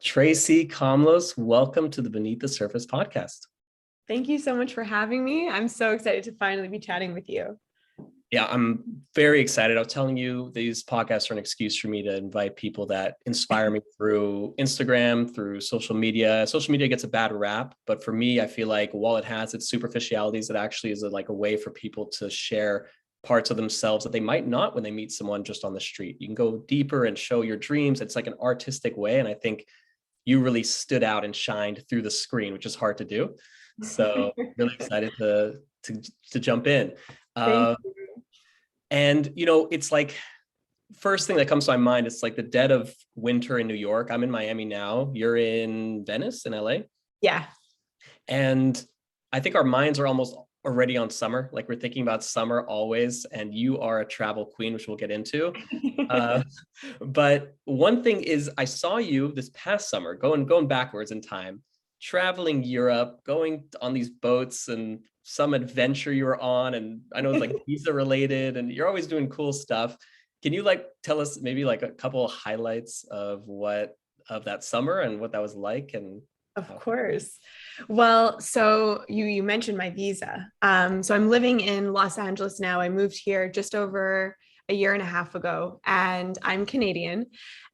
Tracy Komlos, welcome to the Beneath the Surface podcast. Thank you so much for having me. I'm so excited to finally be chatting with you. Yeah, I'm very excited. I was telling you, these podcasts are an excuse for me to invite people that inspire me through Instagram, through social media. Social media gets a bad rap, but for me, I feel like while it has its superficialities, it actually is like a way for people to share parts of themselves that they might not when they meet someone just on the street. You can go deeper and show your dreams. It's like an artistic way. And I think you really stood out and shined through the screen, which is hard to do. So really excited to jump in. Thank you. And it's like first thing that comes to my mind, it's like the dead of winter in New York. I'm in Miami now. You're in Venice, in LA. Yeah. And I think our minds are almost already on summer. Like we're thinking about summer always. And you are a travel queen, which we'll get into. But one thing is I saw you this past summer going backwards in time, traveling Europe, going on these boats and some adventure you were on. And I know it's like visa related and you're always doing cool stuff. Can you tell us maybe like a couple of highlights of that summer and what that was like? And Of course. Well, so you mentioned my visa. So I'm living in Los Angeles now. I moved here just over a year and a half ago, and I'm Canadian.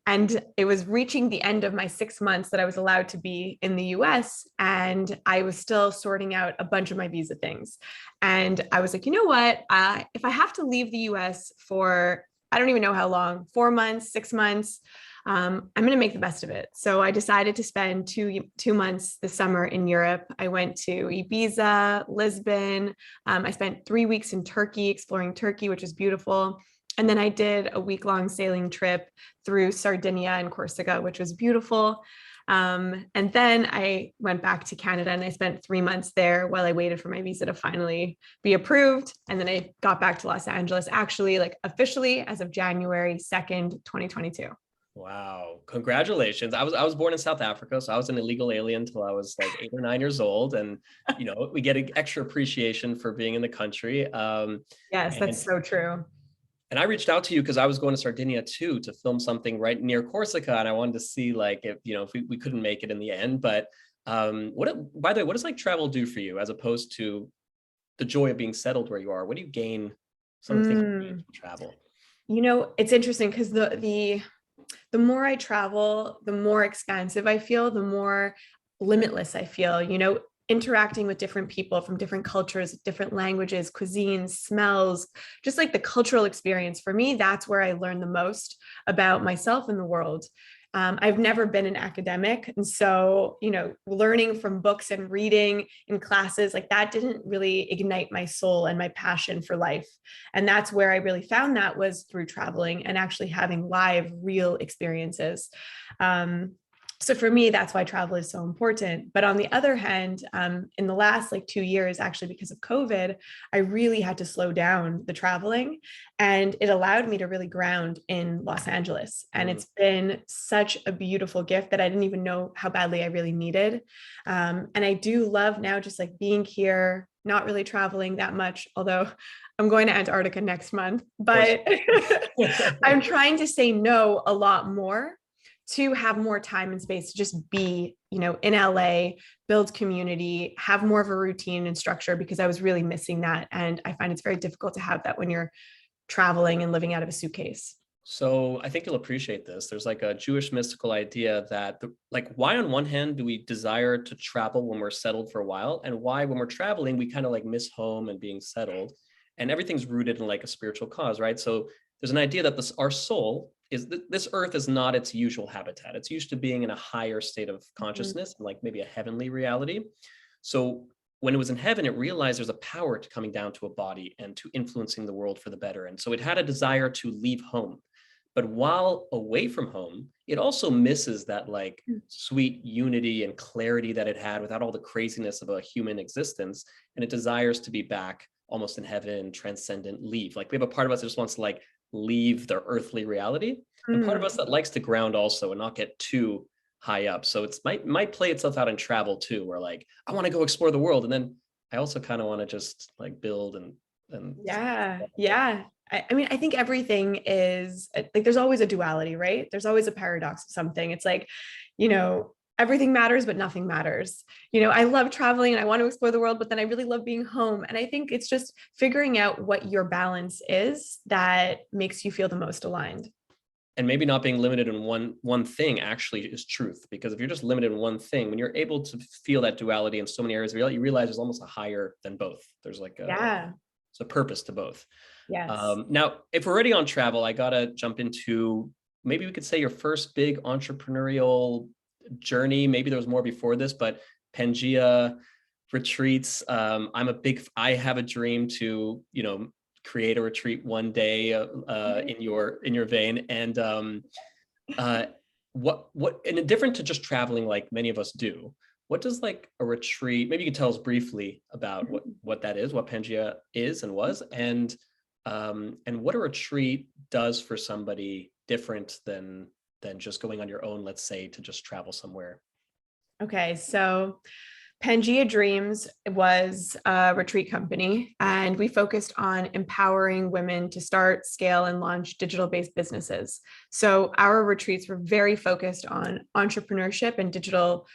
And it was reaching the end of my 6 months that I was allowed to be in the US. And I was still sorting out a bunch of my visa things. And I was like, you know what? If I have to leave the US for, I don't even know how long, 4 months, 6 months, I'm going to make the best of it. So I decided to spend two months this summer in Europe. I went to Ibiza, Lisbon. I spent 3 weeks in Turkey, exploring Turkey, which was beautiful. And then I did a week-long sailing trip through Sardinia and Corsica, which was beautiful. And then I went back to Canada and I spent 3 months there while I waited for my visa to finally be approved. And then I got back to Los Angeles, actually, officially as of January 2nd, 2022. wow, congratulations. I was born in South Africa, so I was an illegal alien until I was like 8 or 9 years old. And we get an extra appreciation for being in the country. Yes, And that's so true. And I reached out to you because I was going to Sardinia too to film something right near Corsica, and I wanted to see if we couldn't make it in the end. But by the way, what does travel do for you as opposed to the joy of being settled where you are? What do you gain? Some of the things you gain from travel. It's interesting because the more I travel, the more expansive I feel, the more limitless I feel. Interacting with different people from different cultures, different languages, cuisines, smells, just like the cultural experience. For me, that's where I learn the most about myself and the world. I've never been an academic. And so, learning from books and reading in classes like that didn't really ignite my soul and my passion for life. And that's where I really found that was through traveling and actually having live, real experiences. So for me, that's why travel is so important. But on the other hand, in the last 2 years, actually, because of COVID, I really had to slow down the traveling, and it allowed me to really ground in Los Angeles. And it's been such a beautiful gift that I didn't even know how badly I really needed. And I do love now just being here, not really traveling that much, although I'm going to Antarctica next month, but I'm trying to say no a lot more to have more time and space to just be, in LA, build community, have more of a routine and structure, because I was really missing that. And I find it's very difficult to have that when you're traveling and living out of a suitcase. So I think you'll appreciate this. There's a Jewish mystical idea that why on one hand do we desire to travel when we're settled for a while, and why when we're traveling, we kind of miss home and being settled, and everything's rooted in a spiritual cause, right? So there's an idea that our soul is this earth is not its usual habitat. It's used to being in a higher state of consciousness, maybe a heavenly reality. So when it was in heaven, it realized there's a power to coming down to a body and to influencing the world for the better. And so it had a desire to leave home. But while away from home, it also misses that sweet unity and clarity that it had without all the craziness of a human existence. And it desires to be back almost in heaven, transcendent, leave. We have a part of us that just wants to leave their earthly reality, and part of us that likes to ground also and not get too high up. So it might play itself out in travel too, where I want to go explore the world, and then I also kind of want to just build and yeah. I think everything is there's always a duality, right? There's always a paradox of something. It's everything matters, but nothing matters. I love traveling and I want to explore the world, but then I really love being home. And I think it's just figuring out what your balance is that makes you feel the most aligned. And maybe not being limited in one thing actually is truth, because if you're just limited in one thing, when you're able to feel that duality in so many areas, you realize there's almost a higher than both. There's like a purpose to both. Yes. Now, if we're already on travel, I gotta jump into, maybe we could say, your first big entrepreneurial journey. Maybe there was more before this, but Pangea retreats. I have a dream to, create a retreat one day in your vein. And what and different to just traveling like many of us do, what does like a retreat, maybe you can tell us briefly about what that is, what Pangea is and was, and what a retreat does for somebody different than just going on your own, let's say, to just travel somewhere. Okay, so Pangea Dreams was a retreat company, and we focused on empowering women to start, scale, and launch digital-based businesses. So our retreats were very focused on entrepreneurship and digital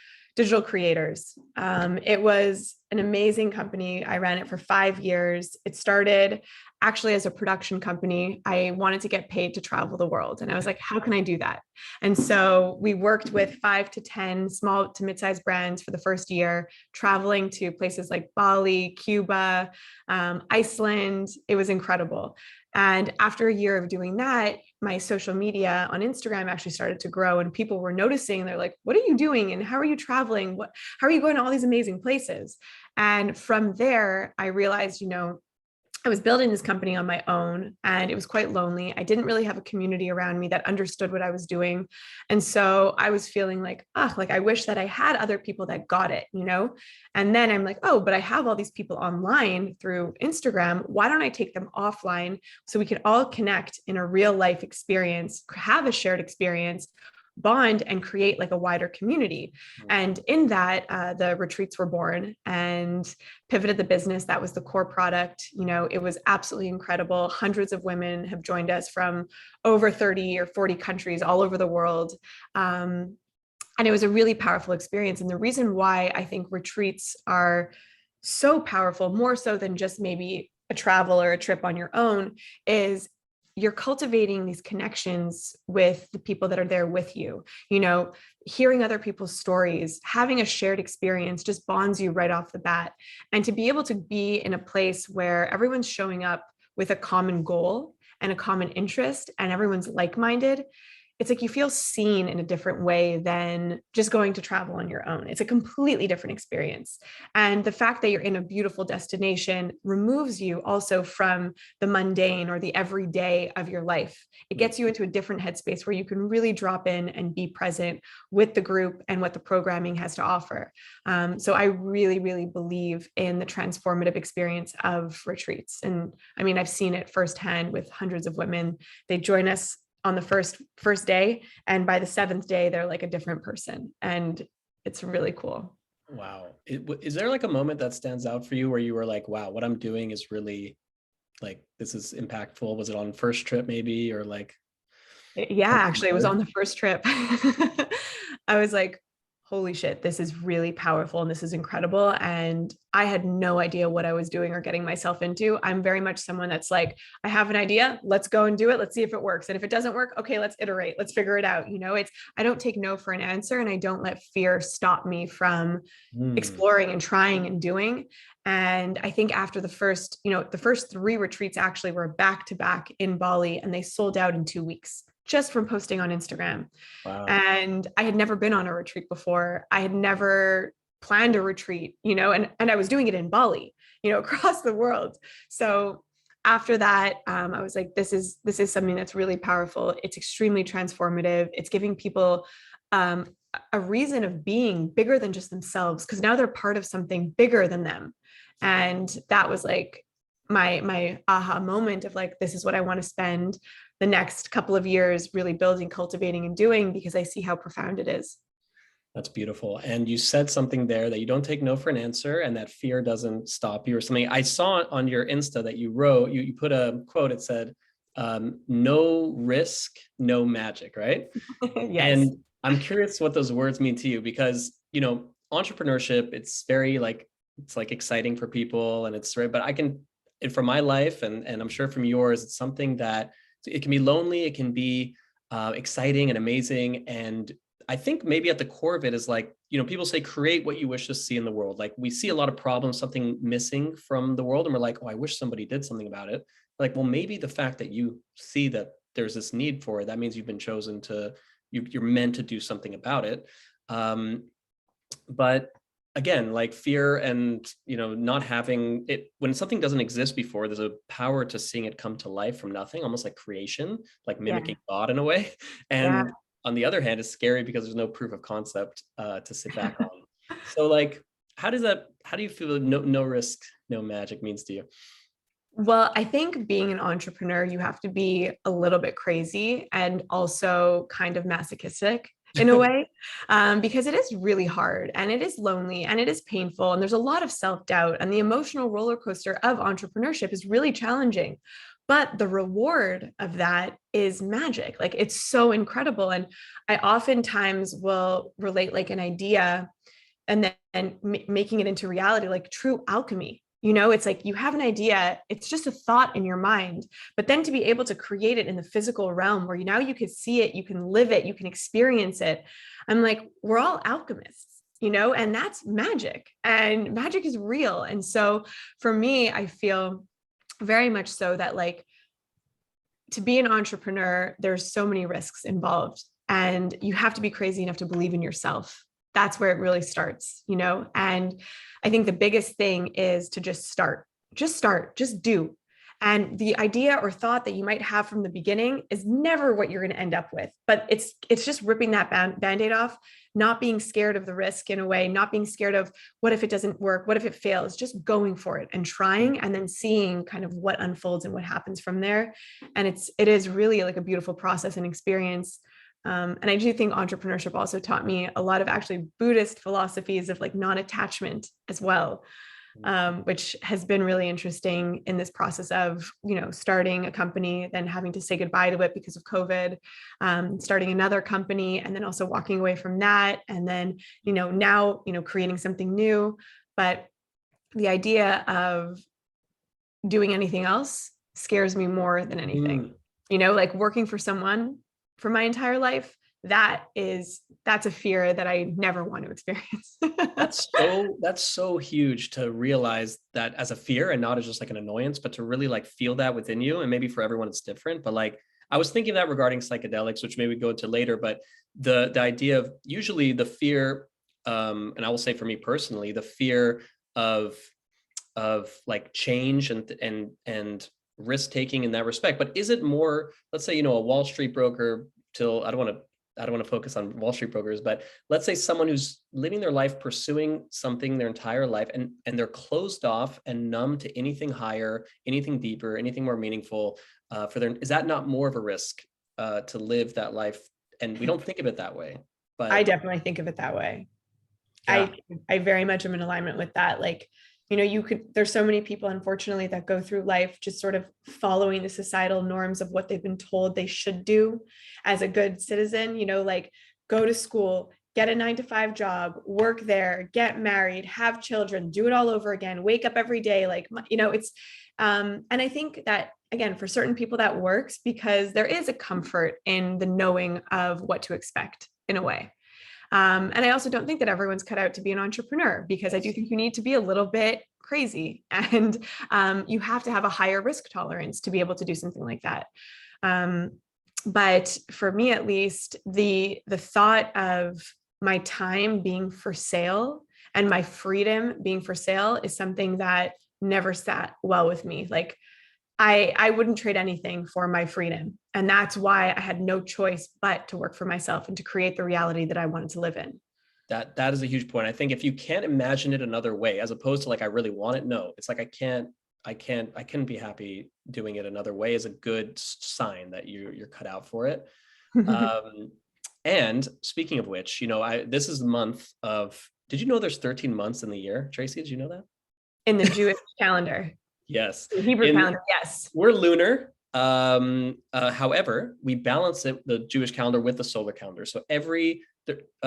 creators. It was an amazing company. I ran it for 5 years. It started actually as a production company. I wanted to get paid to travel the world. And I was like, how can I do that? And so we worked with 5 to 10 small to mid-sized brands for the first year, traveling to places like Bali, Cuba, Iceland. It was incredible. And after a year of doing that, my social media on Instagram actually started to grow, and people were noticing. They're like, what are you doing? And how are you traveling? How are you going to all these amazing places? And from there, I realized, I was building this company on my own, and it was quite lonely. I didn't really have a community around me that understood what I was doing. And so I was feeling like, I wish that I had other people that got it, And then I'm like, but I have all these people online through Instagram. Why don't I take them offline so we can all connect in a real life experience, have a shared experience, bond, and create like a wider community. And in that, the retreats were born and pivoted the business. That was the core product. It was absolutely incredible. Hundreds of women have joined us from over 30 or 40 countries all over the world. And it was a really powerful experience. And the reason why I think retreats are so powerful, more so than just maybe a travel or a trip on your own, is you're cultivating these connections with the people that are there with you. Hearing other people's stories, having a shared experience just bonds you right off the bat. And to be able to be in a place where everyone's showing up with a common goal and a common interest, and everyone's like-minded, it's like you feel seen in a different way than just going to travel on your own. It's a completely different experience. And the fact that you're in a beautiful destination removes you also from the mundane or the everyday of your life. It gets you into a different headspace where you can really drop in and be present with the group and what the programming has to offer. So I really, really believe in the transformative experience of retreats. And I mean, I've seen it firsthand with hundreds of women. They join us on the first day, and by the 7th day they're like a different person, and it's really cool. Wow. Is there like a moment that stands out for you where you were like, wow, what I'm doing is really like, this is impactful? Was it on first trip maybe, or like? Yeah, actually it was on the first trip. I was like, holy shit, this is really powerful and this is incredible. And I had no idea what I was doing or getting myself into. I'm very much someone that's like, I have an idea, let's go and do it. Let's see if it works. And if it doesn't work, okay, let's iterate, let's figure it out. I don't take no for an answer, and I don't let fear stop me from exploring and trying and doing. And I think after the first 3 retreats actually were back to back in Bali, and they sold out in 2 weeks just from posting on Instagram. Wow. And I had never been on a retreat before. I had never planned a retreat, and I was doing it in Bali, across the world. So after that, I was like, this is something that's really powerful. It's extremely transformative. It's giving people a reason of being bigger than just themselves, because now they're part of something bigger than them. And that was like my aha moment of like, this is what I want to spend the next couple of years really building, cultivating, and doing, because I see how profound it is. That's beautiful. And you said something there that you don't take no for an answer, and that fear doesn't stop you or something. I saw on your Insta that you wrote, you put a quote, it said, no risk, no magic, right? Yes. And I'm curious what those words mean to you because, entrepreneurship, it's very like, it's like exciting for people and it's right, but and from my life and I'm sure from yours, it's something that it can be lonely, it can be exciting and amazing. And I think maybe at the core of it is like, people say create what you wish to see in the world. Like we see a lot of problems, something missing from the world, and we're like, oh, I wish somebody did something about it. Like, well, maybe the fact that you see that there's this need for it, that means you've been chosen to, you're meant to do something about it. Um, but again, like fear and not having it, when something doesn't exist before, there's a power to seeing it come to life from nothing, almost like creation, like Yeah. mimicking God in a way. Yeah. And on the other hand, it's scary because there's no proof of concept to sit back on. So like, how do you feel no risk, no magic means to you? Well, I think being an entrepreneur, you have to be a little bit crazy and also kind of masochistic in a way, because it is really hard and it is lonely and it is painful. And there's a lot of self doubt, and the emotional roller coaster of entrepreneurship is really challenging. But the reward of that is magic. Like it's so incredible. And I oftentimes will relate like an idea and then making it into reality, like true alchemy. It's like you have an idea, it's just a thought in your mind, but then to be able to create it in the physical realm where now you can see it, you can live it, you can experience it. I'm like, we're all alchemists, and that's magic, and magic is real. And so for me, I feel very much so that like to be an entrepreneur, there's so many risks involved, and you have to be crazy enough to believe in yourself. That's where it really starts, And I think the biggest thing is to just start, just do. And the idea or thought that you might have from the beginning is never what you're going to end up with, but it's just ripping that band-aid off, not being scared of the risk in a way, not being scared of what if it doesn't work, what if it fails, just going for it and trying, and then seeing kind of what unfolds and what happens from there. And it is really like a beautiful process and experience. And I do think entrepreneurship also taught me a lot of actually Buddhist philosophies of like non-attachment as well, which has been really interesting in this process of, starting a company, then having to say goodbye to it because of COVID, starting another company, and then also walking away from that. And then, now, creating something new. But the idea of doing anything else scares me more than anything, Mm. like working for someone for my entire life. That's a fear that I never want to experience. That's so huge to realize that as a fear and not as just like an annoyance, but to really like feel that within you. And maybe for everyone it's different, but like I was thinking that regarding psychedelics, which maybe we go into later, but the idea of usually the fear, and I will say for me personally, the fear of like change and risk taking in that respect. But is it more, let's say, a Wall Street broker, till I don't want to focus on Wall Street brokers, but let's say someone who's living their life pursuing something their entire life, and they're closed off and numb to anything higher, anything deeper, anything more meaningful is that not more of a risk to live that life? And we don't think of it that way, I but definitely think of it that way. yeah. I very much am in alignment with that. Like, there's so many people, unfortunately, that go through life just sort of following the societal norms of what they've been told they should do as a good citizen, like go to school, get a 9 to 5 job, work there, get married, have children, do it all over again, wake up every day. Like, it's, and I think that, again, for certain people that works because there is a comfort in the knowing of what to expect in a way. And I also don't think that everyone's cut out to be an entrepreneur, because I do think you need to be a little bit crazy, and you have to have a higher risk tolerance to be able to do something like that. But for me, at least, the thought of my time being for sale and my freedom being for sale is something that never sat well with me. Like, I wouldn't trade anything for my freedom. And that's why I had no choice but to work for myself and to create the reality that I wanted to live in. That is a huge point. I think if you can't imagine it another way, as opposed to like I really want it, no, it's like I couldn't be happy doing it another way is a good sign that you're cut out for it. And speaking of which, this is the month of. Did you know there's 13 months in the year, Tracy? Did you know that? In the Jewish calendar, Yes. the Hebrew In calendar, yes. We're lunar. However, we balance the Jewish calendar with the solar calendar. So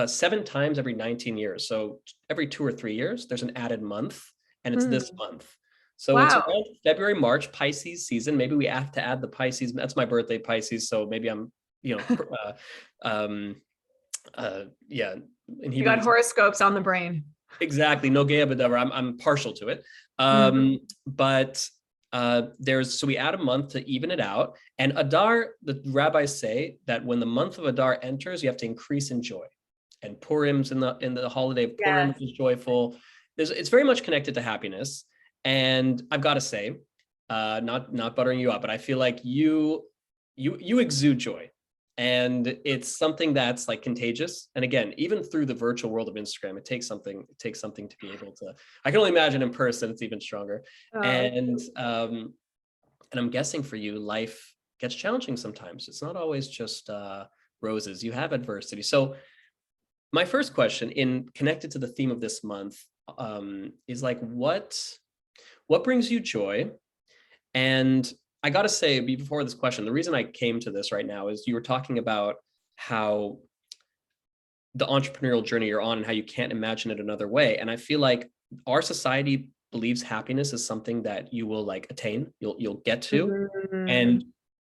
7 times every 19 years. So every 2 or 3 years, there's an added month, and it's this Mm. month. So it's Wow. around February, March, Pisces season. Maybe we have to add the Pisces. That's my birthday, Pisces. So maybe I'm, you know, yeah, in You Hebrew, got horoscopes on the brain. exactly. No gay Abadavar. I'm partial to it. Mm. But so we add a month to even it out. And Adar, the rabbis say that when the month of Adar enters, you have to increase in joy. And Purim's in the holiday of Purim, Yes. which is joyful. It's very much connected to happiness. And I've got to say, not buttering you up, but I feel like you exude joy, and it's something that's like contagious. And again, even through the virtual world of Instagram, it takes something to be able to. I can only imagine in person it's even stronger. Oh, And I'm guessing for you, life gets challenging sometimes. It's not always just roses. You have adversity. So my first question, in connected to the theme of this month, is like what brings you joy? And I got to say, before this question, the reason I came to this right now is you were talking about how the entrepreneurial journey you're on and how you can't imagine it another way. And I feel like our society believes happiness is something that you will like attain, you'll get to. mhm. And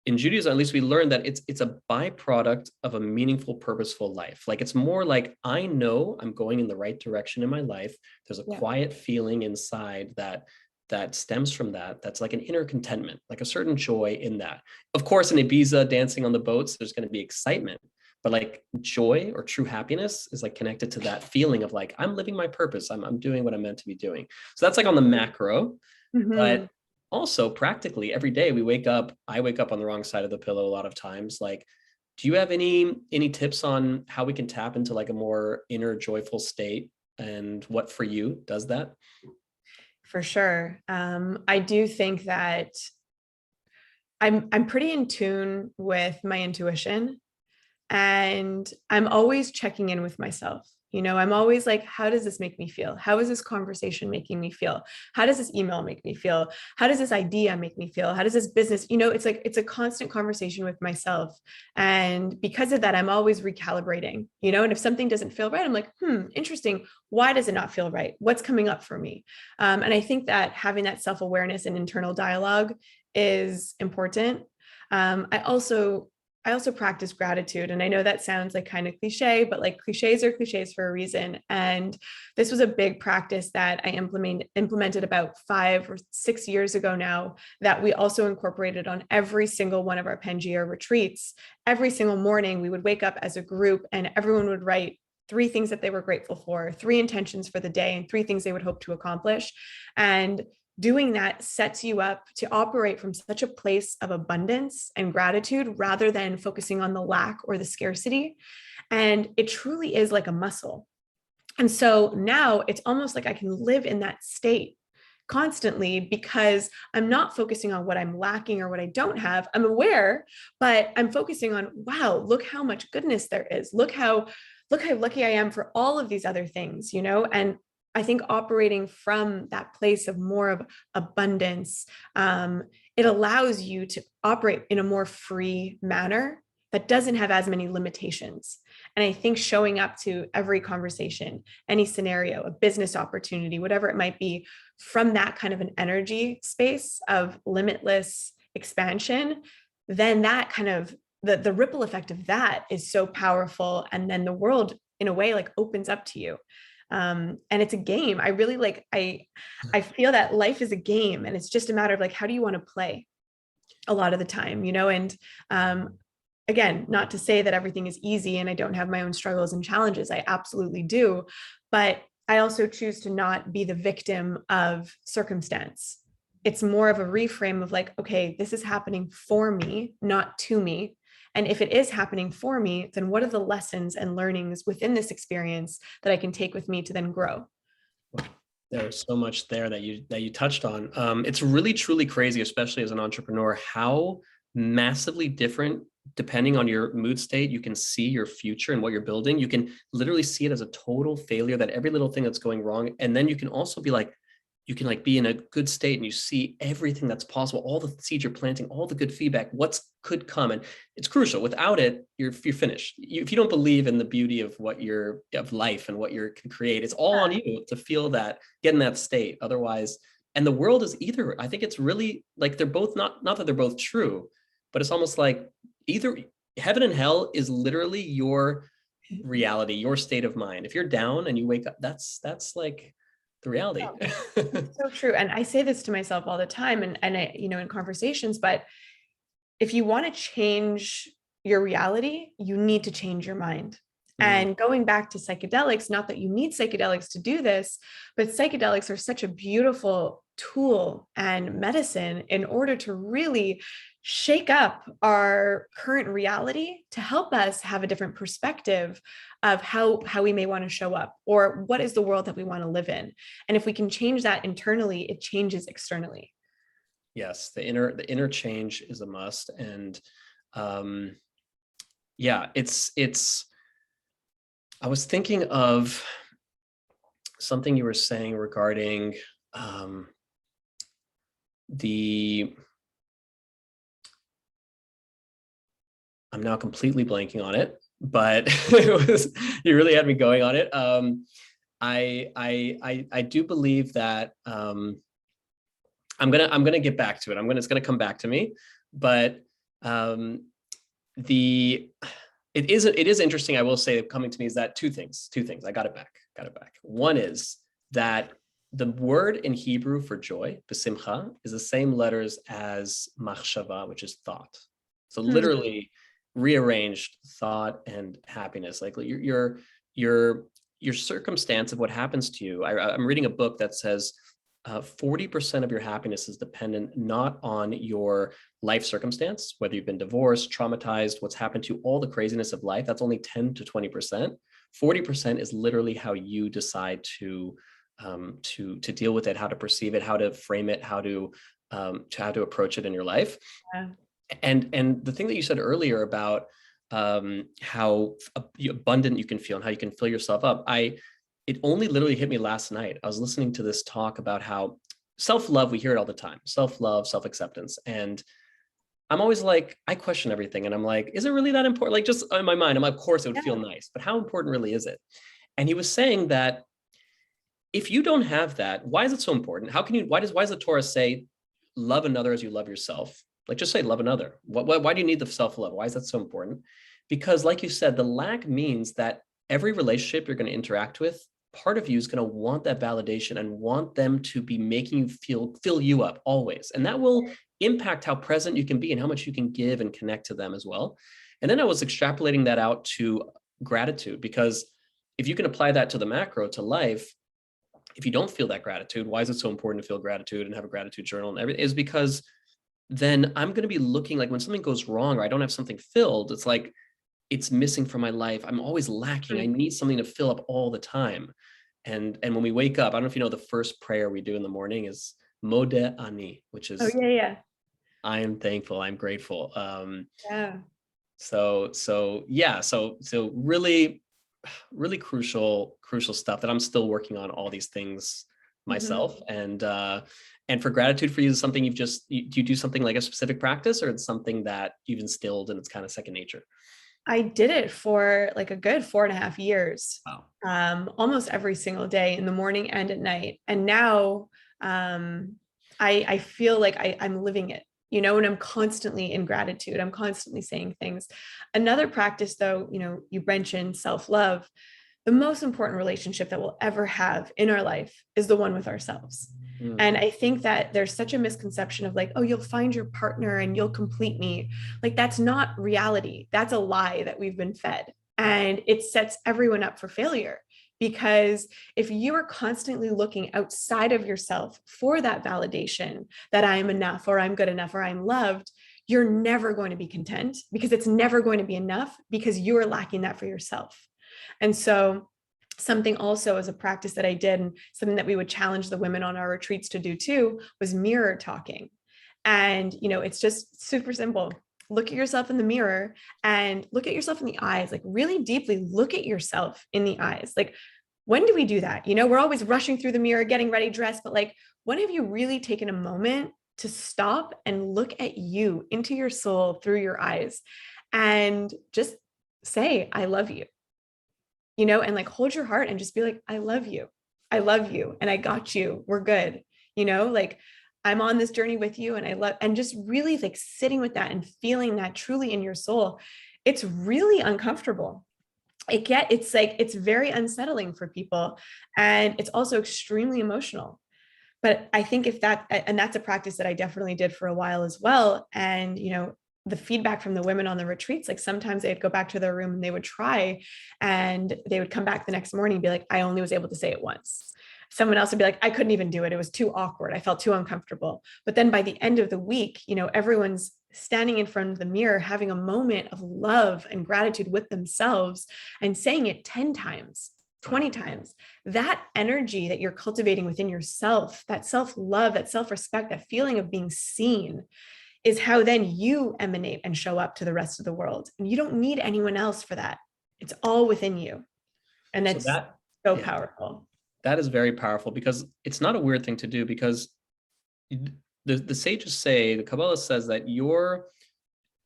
in Judaism, at least we learned that it's a byproduct of a meaningful, purposeful life. Like it's more like, I know I'm going in the right direction in my life. There's a Yeah. quiet feeling inside that stems from that. That's like an inner contentment, like a certain joy in that. Of course, in Ibiza, dancing on the boats, there's going to be excitement, but like joy or true happiness is like connected to that feeling of like, I'm living my purpose. I'm doing what I'm meant to be doing. So that's like on the macro. But Mhm. also practically every day I wake up on the wrong side of the pillow a lot of times. Like, do you have any tips on how we can tap into like a more inner joyful state, and what for you does that? For sure. I do think that I'm pretty in tune with my intuition, and I'm always checking in with myself. I'm always like, how does this make me feel? How is this conversation making me feel? How does this email make me feel? How does this idea make me feel? How does this business, it's like, it's a constant conversation with myself. And because of that, I'm always recalibrating, and if something doesn't feel right, I'm like, interesting. Why does it not feel right? What's coming up for me? And I think that having that self-awareness and internal dialogue is important. I also practice gratitude. And I know that sounds like kind of cliche, but like cliches are cliches for a reason. And this was a big practice that I implemented about 5 or 6 years ago now, that we also incorporated on every single one of our Pangea retreats. Every single morning, we would wake up as a group and everyone would write 3 things that they were grateful for, 3 intentions for the day, and 3 things they would hope to accomplish. And doing that sets you up to operate from such a place of abundance and gratitude rather than focusing on the lack or the scarcity. And it truly is like a muscle. And so now it's almost like I can live in that state constantly because I'm not focusing on what I'm lacking or what I don't have. I'm aware, but I'm focusing on, wow, look how much goodness there is. Look how lucky I am for all of these other things, and I think operating from that place of more of abundance, it allows you to operate in a more free manner that doesn't have as many limitations. And I think showing up to every conversation, any scenario, a business opportunity, whatever it might be, from that kind of an energy space of limitless expansion, then that kind of the ripple effect of that is so powerful. And then the world in a way like opens up to you. And it's a game. I really like, I feel that life is a game, and it's just a matter of like, how do you want to play a lot of the time, and again, not to say that everything is easy and I don't have my own struggles and challenges. I absolutely do. But I also choose to not be the victim of circumstance. It's more of a reframe of like, okay, this is happening for me, not to me. And if it is happening for me, then what are the lessons and learnings within this experience that I can take with me to then grow? There's so much there that you touched on. It's really truly crazy, especially as an entrepreneur, how massively different, depending on your mood state, you can see your future and what you're building. You can literally see it as a total failure, that every little thing that's going wrong, and then you can also be like, you can like be in a good state and you see everything that's possible, all the seeds you're planting, all the good feedback, what's could come. And it's crucial. Without it, you're finished. If you don't believe in the beauty of what you're of life and what you can create, it's all on you to feel that, get in that state. Otherwise, and the world is either, I think it's really like they're both not that they're both true, but it's almost like either heaven and hell is literally your reality, your state of mind. If you're down and you wake up, that's like the reality. Oh, it's so true. And I say this to myself all the time and I, in conversations, but if you want to change your reality, you need to change your mind. And going back to psychedelics, not that you need psychedelics to do this, but psychedelics are such a beautiful tool and medicine in order to really shake up our current reality to help us have a different perspective of how we may want to show up or what is the world that we want to live in. And if we can change that internally, it changes externally. Yes, the inner change is a must. And yeah, it's I was thinking of something you were saying regarding the, I'm now completely blanking on it, but you really had me going on it. I do believe that I'm gonna get back to it. It's gonna come back to me, but it is interesting. I will say, coming to me is that two things. I got it back. One is that the word in Hebrew for joy, besimcha, is the same letters as machshava, which is thought. So literally rearranged thought and happiness. Like your circumstance of what happens to you. I'm reading a book that says 40% of your happiness is dependent not on your life circumstance, whether you've been divorced, traumatized, what's happened to you, all the craziness of life. That's only 10 to 20%. 40% is literally how you decide to deal with it, how to perceive it, how to frame it, how to approach it in your life. Yeah. And the thing that you said earlier about how abundant you can feel and how you can fill yourself up, it only literally hit me last night. I was listening to this talk about how self-love, we hear it all the time, self-love, self-acceptance. And I'm always like, I question everything. And I'm like, is it really that important? Like, just in my mind, I'm like, of course it would feel nice, but how important really is it? And he was saying that if you don't have that, why is it so important? Why does the Torah say, love another as you love yourself? Like, just say love another. Why do you need the self-love? Why is that so important? Because like you said, the lack means that every relationship you're going to interact with, part of you is going to want that validation and want them to be making you fill you up always. And that will impact how present you can be and how much you can give and connect to them as well. And then I was extrapolating that out to gratitude, because if you can apply that to the macro, to life, if you don't feel that gratitude, why is it so important to feel gratitude and have a gratitude journal and everything? Is because then I'm going to be looking, like, when something goes wrong or I don't have something filled, it's like, it's missing from my life. I'm always lacking. I need something to fill up all the time. And when we wake up, I don't know if you know, the first prayer we do in the morning is Modeh Ani, which is, I am thankful, I'm grateful. So really, really crucial stuff that I'm still working on all these things myself. And for gratitude for you, is something do you do something like a specific practice, or it's something that you've instilled and it's kind of second nature? I did it for like a good 4.5 years. Wow. Almost every single day, in the morning and at night. And now I feel like I'm living it, and I'm constantly in gratitude. I'm constantly saying things. Another practice, though, you mentioned self-love. The most important relationship that we'll ever have in our life is the one with ourselves. And I think that there's such a misconception of like, oh, you'll find your partner and you'll complete me. Like, that's not reality. That's a lie that we've been fed. And it sets everyone up for failure, because if you are constantly looking outside of yourself for that validation that I'm enough, or I'm good enough, or I'm loved, you're never going to be content, because it's never going to be enough, because you are lacking that for yourself. And so something also as a practice that I did, and something that we would challenge the women on our retreats to do too, was mirror talking. And, it's just super simple. Look at yourself in the mirror and look at yourself in the eyes, like really deeply look at yourself in the eyes. Like, when do we do that? You know, we're always rushing through the mirror, getting ready, dressed, but like, when have you really taken a moment to stop and look at you, into your soul, through your eyes, and just say, I love you, you know, and like hold your heart and just be like, I love you. I love you. And I got you. We're good. You know, like I'm on this journey with you and I love, and just really like sitting with that and feeling that truly in your soul. It's really uncomfortable. It's like, it's very unsettling for people. And it's also extremely emotional. But I think if that, and that's a practice that I definitely did for a while as well. And, you know, the feedback from the women on the retreats, like sometimes they'd go back to their room and they would try and they would come back the next morning and be like, I only was able to say it once. Someone else would be like, I couldn't even do it. It was too awkward. I felt too uncomfortable. But then by the end of the week, you know, everyone's standing in front of the mirror, having a moment of love and gratitude with themselves and saying it 10 times, 20 times. That energy that you're cultivating within yourself, that self-love, that self-respect, that feeling of being seen, is how then you emanate and show up to the rest of the world. And you don't need anyone else for that. It's all within you. And So that's that, so yeah, powerful. that is very powerful, because it's not a weird thing to do, because the sages say, the Kabbalah says that you're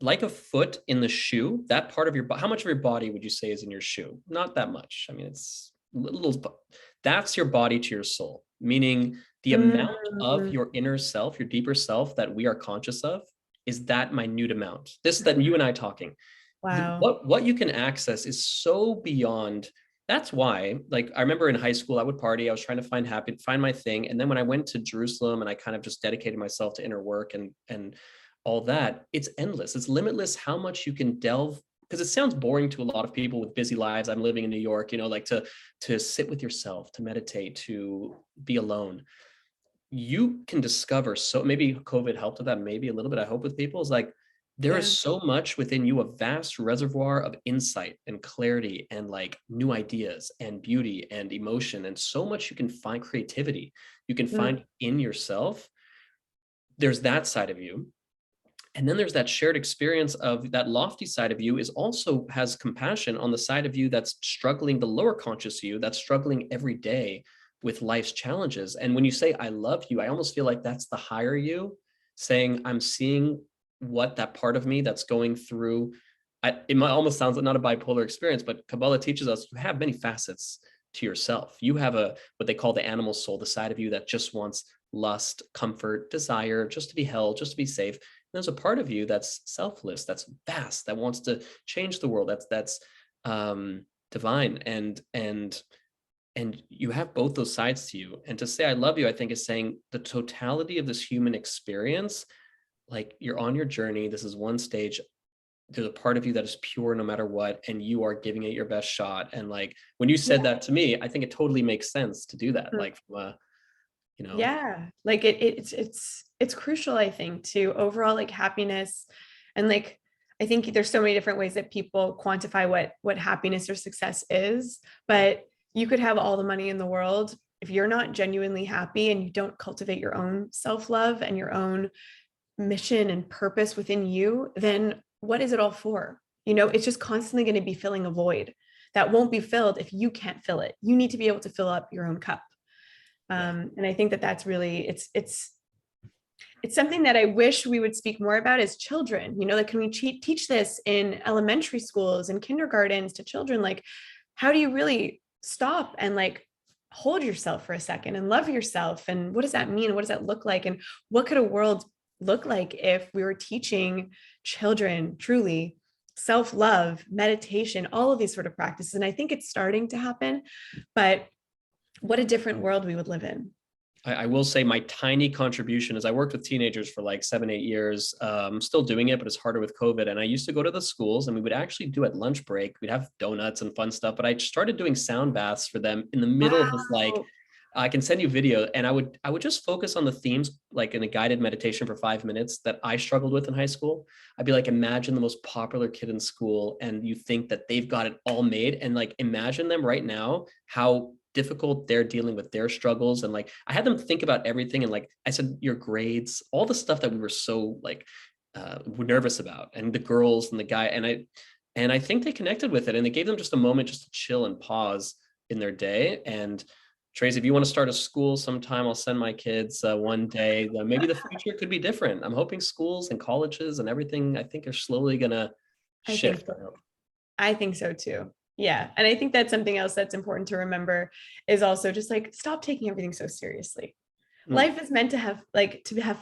like a foot in the shoe. That part of your how much of your body would you say is in your shoe? Not that much. I mean, it's little. That's your body to your soul, meaning the amount of Mm, your inner self, your deeper self that we are conscious of, is that minute amount. This that you and I talking. wow. What you can access is so beyond. That's why, like, I remember in high school, I would party. I was trying to find my thing. And then when I went to Jerusalem and I kind of just dedicated myself to inner work and all that, it's endless. It's limitless how much you can delve, because it sounds boring to a lot of people with busy lives. I'm living in New York, you know, like to sit with yourself, to meditate, to be alone. You can discover, so maybe COVID helped with that, maybe a little bit, I hope, with people, is like there is Yeah. so much within you, a vast reservoir of insight and clarity and like new ideas and beauty and emotion, and so much you can find, creativity you can Mm, find in yourself. There's that side of you, and then there's that shared experience of that lofty side of you is also has compassion on the side of you that's struggling, the lower conscious you that's struggling every day with life's challenges. And when you say I love you, I almost feel like that's the higher you saying, I'm seeing what that part of me that's going through. It might almost sounds like not a bipolar experience, but Kabbalah teaches us you have many facets to yourself. You have a what they call the animal soul, the side of you that just wants lust, comfort, desire, just to be held, just to be safe. There's a part of you that's selfless, that's vast, that wants to change the world, that's divine, and you have both those sides to you. And to say I love you, I think, is saying the totality of this human experience. Like, you're on your journey, this is one stage, there's a part of you that is pure no matter what, and you are giving it your best shot. And like when you said yeah. that to me, I think it totally makes sense to do that, Mm, like from a, you know. yeah. Like it's crucial, I think, to overall like happiness. And like I think there's so many different ways that people quantify what happiness or success is, but you could have all the money in the world. If you're not genuinely happy and you don't cultivate your own self-love and your own mission and purpose within you, then what is it all for? You know, it's just constantly going to be filling a void that won't be filled if you can't fill it. You need to be able to fill up your own cup. Yeah. And I think that that's really it's something that I wish we would speak more about as children. You know, like can we teach this in elementary schools and kindergartens to children? Like, how do you really stop and like hold yourself for a second and love yourself? And what does that mean? What does that look like? And what could a world look like if we were teaching children truly self-love, meditation, all of these sort of practices? And I think it's starting to happen, but what a different world we would live in. I will say my tiny contribution is I worked with teenagers for like 7, 8 years. Still doing it, but it's harder with COVID. And I used to go to the schools and we would actually do at lunch break, we'd have donuts and fun stuff. But I started doing sound baths for them in the middle of this, like, Wow. I can send you video, and I would just focus on the themes, like in a guided meditation for 5 minutes, that I struggled with in high school. I'd be like, imagine the most popular kid in school and you think that they've got it all made, and like imagine them right now, how difficult they're dealing with their struggles. And like I had them think about everything, and like I said, your grades, all the stuff that we were so like nervous about, and the girls and the guy, and I think they connected with it, and they gave them just a moment just to chill and pause. in their day. And Tracy, if you want to start a school sometime, I'll send my kids one day. Maybe the future could be different. I'm hoping schools and colleges and everything, I think, are slowly going to I think shift. so. I think so too. Yeah. And I think that's something else that's important to remember is also just like stop taking everything so seriously. Life is meant to have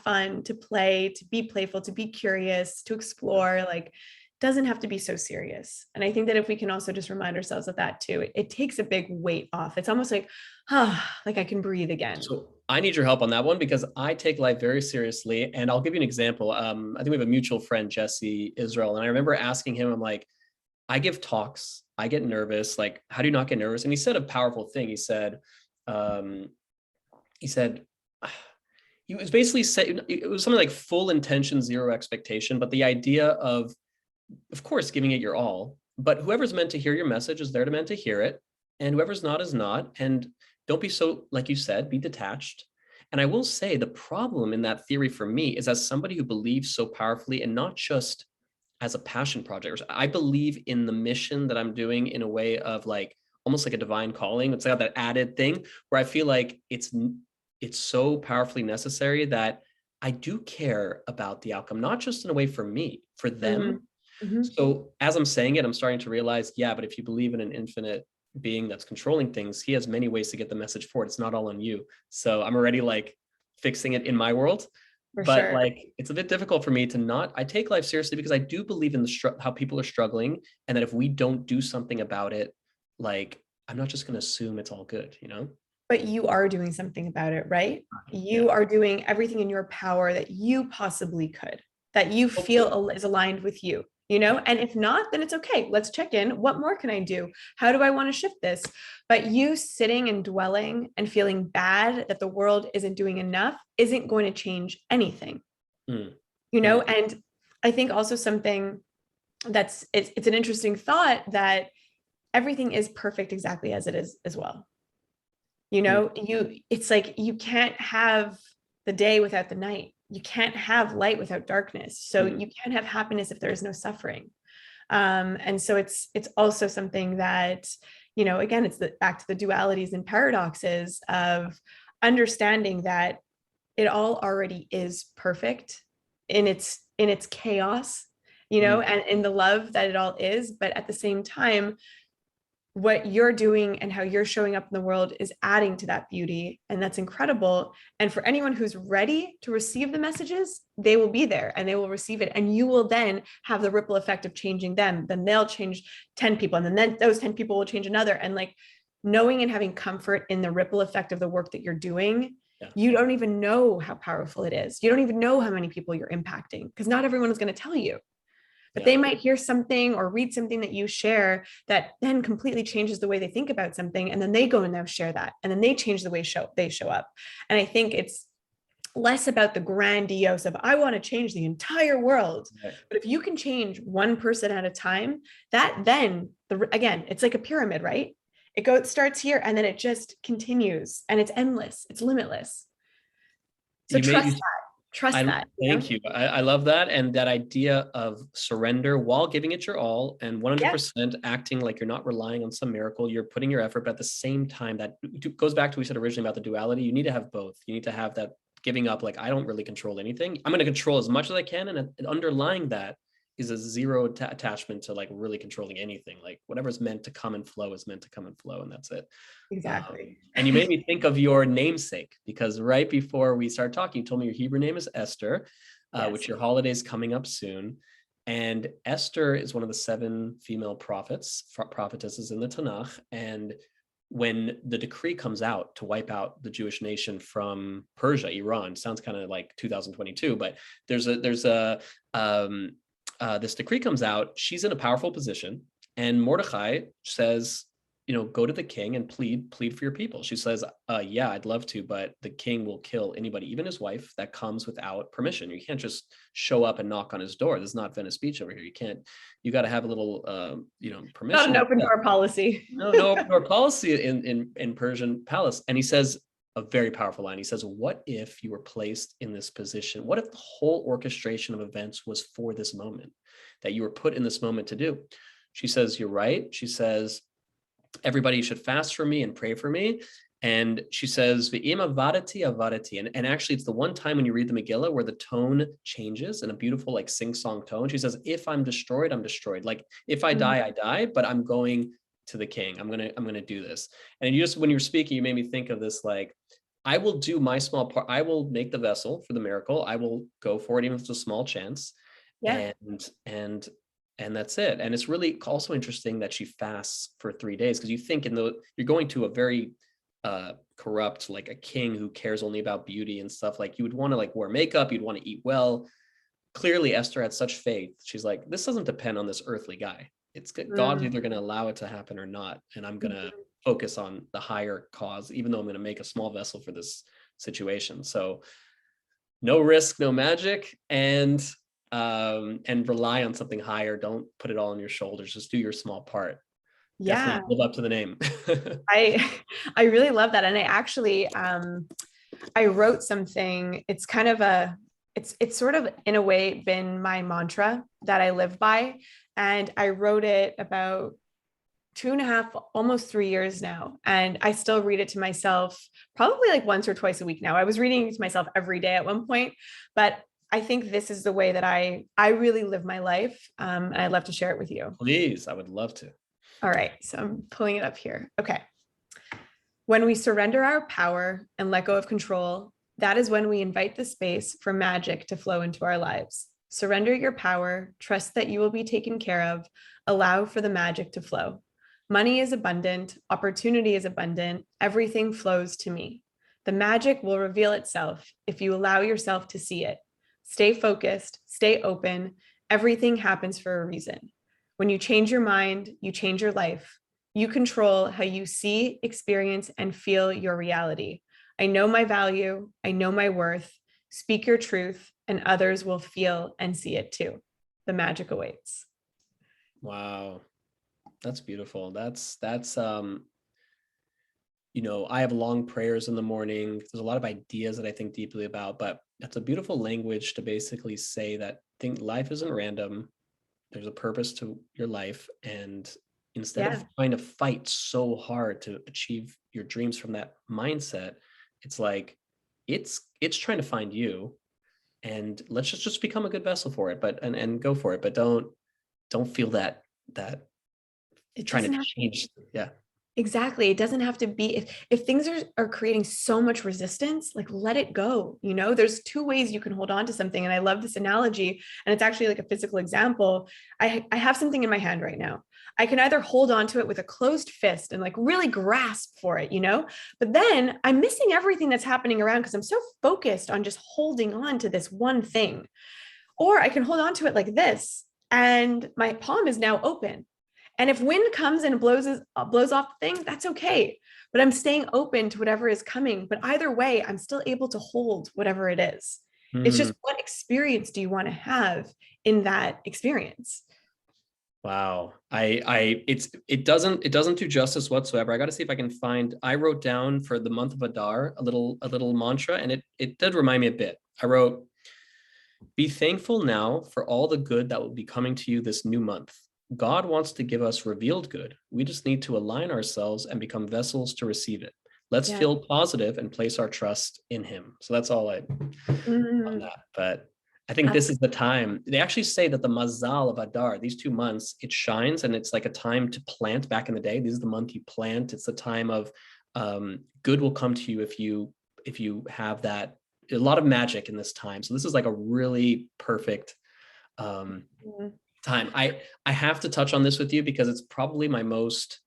fun, to play, to be playful, to be curious, to explore, like doesn't have to be so serious. And I think that if we can also just remind ourselves of that too, it takes a big weight off. It's almost like, like I can breathe again. So I need your help on that one because I take life very seriously. And I'll give you an example. I think we have a mutual friend, Jesse Israel. And I remember asking him, I'm like, I give talks, I get nervous. Like, how do you not get nervous? And he said a powerful thing. Um, he said, he was basically saying, it was something like full intention, zero expectation. But the idea of course, giving it your all, but whoever's meant to hear your message is there to meant to hear it. And whoever's not is not. And don't be so, like you said, be detached. And I will say the problem in that theory for me is as somebody who believes so powerfully and not just as a passion project. I believe in the mission that I'm doing in a way of like almost like a divine calling. It's like that added thing where I feel like it's so powerfully necessary that I do care about the outcome, not just in a way for me, for them. Mm-hmm. So as I'm saying it, I'm starting to realize, yeah, but if you believe in an infinite being that's controlling things, he has many ways to get the message forward. It's not all on you. So I'm already like fixing it in my world. For But sure. like, it's a bit difficult for me to not, I take life seriously because I do believe in how people are struggling. And that if we don't do something about it, like, I'm not just going to assume it's all good, you know? But you are doing something about it, right? Yeah. You are doing everything in your power that you possibly could, that you Hopefully. feel is aligned with you, you know? And if not, then it's okay. Let's check in. What more can I do? How do I want to shift this? But you sitting and dwelling and feeling bad that the world isn't doing enough isn't going to change anything, Mm. you know? Mm. And I think also something it's an interesting thought that everything is perfect exactly as it is as well. You Mm. know, it's like you can't have the day without the night. You can't have light without darkness. So Mm. you can't have happiness if there is no suffering. And so it's also something that, you know, again, it's back to the dualities and paradoxes of understanding that it all already is perfect in its chaos, you know, Mm. and in the love that it all is. But at the same time, what you're doing and how you're showing up in the world is adding to that beauty. And that's incredible. And for anyone who's ready to receive the messages, they will be there and they will receive it. And you will then have the ripple effect of changing them. Then they'll change 10 people. And then those 10 people will change another. And like knowing and having comfort in the ripple effect of the work that you're doing, Yeah. you don't even know how powerful it is. You don't even know how many people you're impacting because not everyone is going to tell you. But they might hear something or read something that you share that then completely changes the way they think about something. And then they go and now share that. And then they change the way they show up. And I think it's less about the grandiose of, I want to change the entire world. Right. But if you can change one person at a time, that then, again, it's like a pyramid, right? It starts here and then it just continues and it's endless. It's limitless. So You made trust me that. Trust that. Thank you. I love that. And that idea of surrender while giving it your all and 100% acting like you're not relying on some miracle, you're putting your effort, but at the same time, that goes back to what we said originally about the duality. You need to have both. You need to have that giving up, like, I don't really control anything. I'm going to control as much as I can. And underlying that is a zero attachment to like really controlling anything. Like whatever's meant to come and flow is meant to come and flow. And that's it. Exactly. And you made me think of your namesake because right before we started talking, you told me your Hebrew name is Esther, which your holiday is coming up soon. And Esther is one of the 7 female prophetesses in the Tanakh. And when the decree comes out to wipe out the Jewish nation from Persia, Iran, sounds kind of like 2022, but there's this decree comes out. She's in a powerful position, and Mordecai says, you know, go to the king and plead for your people. She says, yeah, I'd love to, but the king will kill anybody, even his wife, that comes without permission. You can't just show up and knock on his door. This is not Venice Beach over here. You got to have a little, permission. Not an open door policy. No open door policy in Persian palace. And he says a very powerful line. He says, what if you were placed in this position? What if the whole orchestration of events was for this moment that you were put in this moment to do? She says, you're right. She says, everybody should fast for me and pray for me. And she says, "Ve'ima vadati avadati." And actually, it's the one time when you read the Megillah where the tone changes in a beautiful, like sing-song tone. She says, "If I'm destroyed, I'm destroyed. Like if I die, I die, but I'm going to the king. I'm gonna do this." And you just, when you were speaking, you made me think of this, like, I will do my small part. I will make the vessel for the miracle. I will go for it, even if it's a small chance. Yeah. And that's it. And it's really also interesting that she fasts for 3 days, because you think you're going to a very corrupt, like a king who cares only about beauty and stuff, like you would want to like wear makeup, you'd want to eat well. Clearly Esther had such faith. She's like, this doesn't depend on this earthly guy. It's God's either going to allow it to happen or not, and I'm going to focus on the higher cause, even though I'm going to make a small vessel for this situation. So no risk, no magic, and rely on something higher. Don't put it all on your shoulders. Just do your small part. Yeah. Definitely live up to the name. I I really love that. And I actually I wrote something. It's kind of it's sort of in a way been my mantra that I live by. And I wrote it about 2.5, almost 3 years now. And I still read it to myself probably like once or twice a week now. I was reading it to myself every day at one point, but I think this is the way that I really live my life. And I'd love to share it with you. Please, I would love to. All right. So I'm pulling it up here. Okay. When we surrender our power and let go of control, that is when we invite the space for magic to flow into our lives. Surrender your power, trust that you will be taken care of, allow for the magic to flow. Money is abundant, opportunity is abundant, everything flows to me. The magic will reveal itself if you allow yourself to see it. Stay focused, stay open, everything happens for a reason. When you change your mind, you change your life. You control how you see, experience, and feel your reality. I know my value. I know my worth. Speak your truth, and others will feel and see it too. The magic awaits. Wow. That's beautiful. That's I have long prayers in the morning. There's a lot of ideas that I think deeply about, but that's a beautiful language to basically say that life isn't random. There's a purpose to your life. And instead of trying to fight so hard to achieve your dreams from that mindset, it's like, it's trying to find you, and let's just become a good vessel for it, but and go for it. But don't feel that It trying doesn't to have change. Yeah. Exactly. It doesn't have to be, if things are creating so much resistance, like let it go. There's two ways you can hold on to something. And I love this analogy. And it's actually like a physical example. I have something in my hand right now. I can either hold on to it with a closed fist and like really grasp for it, but then I'm missing everything that's happening around because I'm so focused on just holding on to this one thing. Or I can hold on to it like this, and my palm is now open. And if wind comes and blows off the thing, that's okay. But I'm staying open to whatever is coming. But either way, I'm still able to hold whatever it is. It's just, what experience do you want to have in that experience? Wow. It doesn't do justice whatsoever. I got to see if I can find, I wrote down for the month of Adar a little mantra, and it did remind me a bit. I wrote, be thankful now for all the good that will be coming to you this new month. God wants to give us revealed good. We just need to align ourselves and become vessels to receive it. Let's feel positive and place our trust in him. So that's all on that. But I think this is the time. They actually say that the mazal of Adar, these 2 months, it shines, and it's like a time to plant. Back in the day, this is the month you plant. It's the time of good will come to you if you have that. A lot of magic in this time. So this is like a really perfect time. I have to touch on this with you because it's probably my most,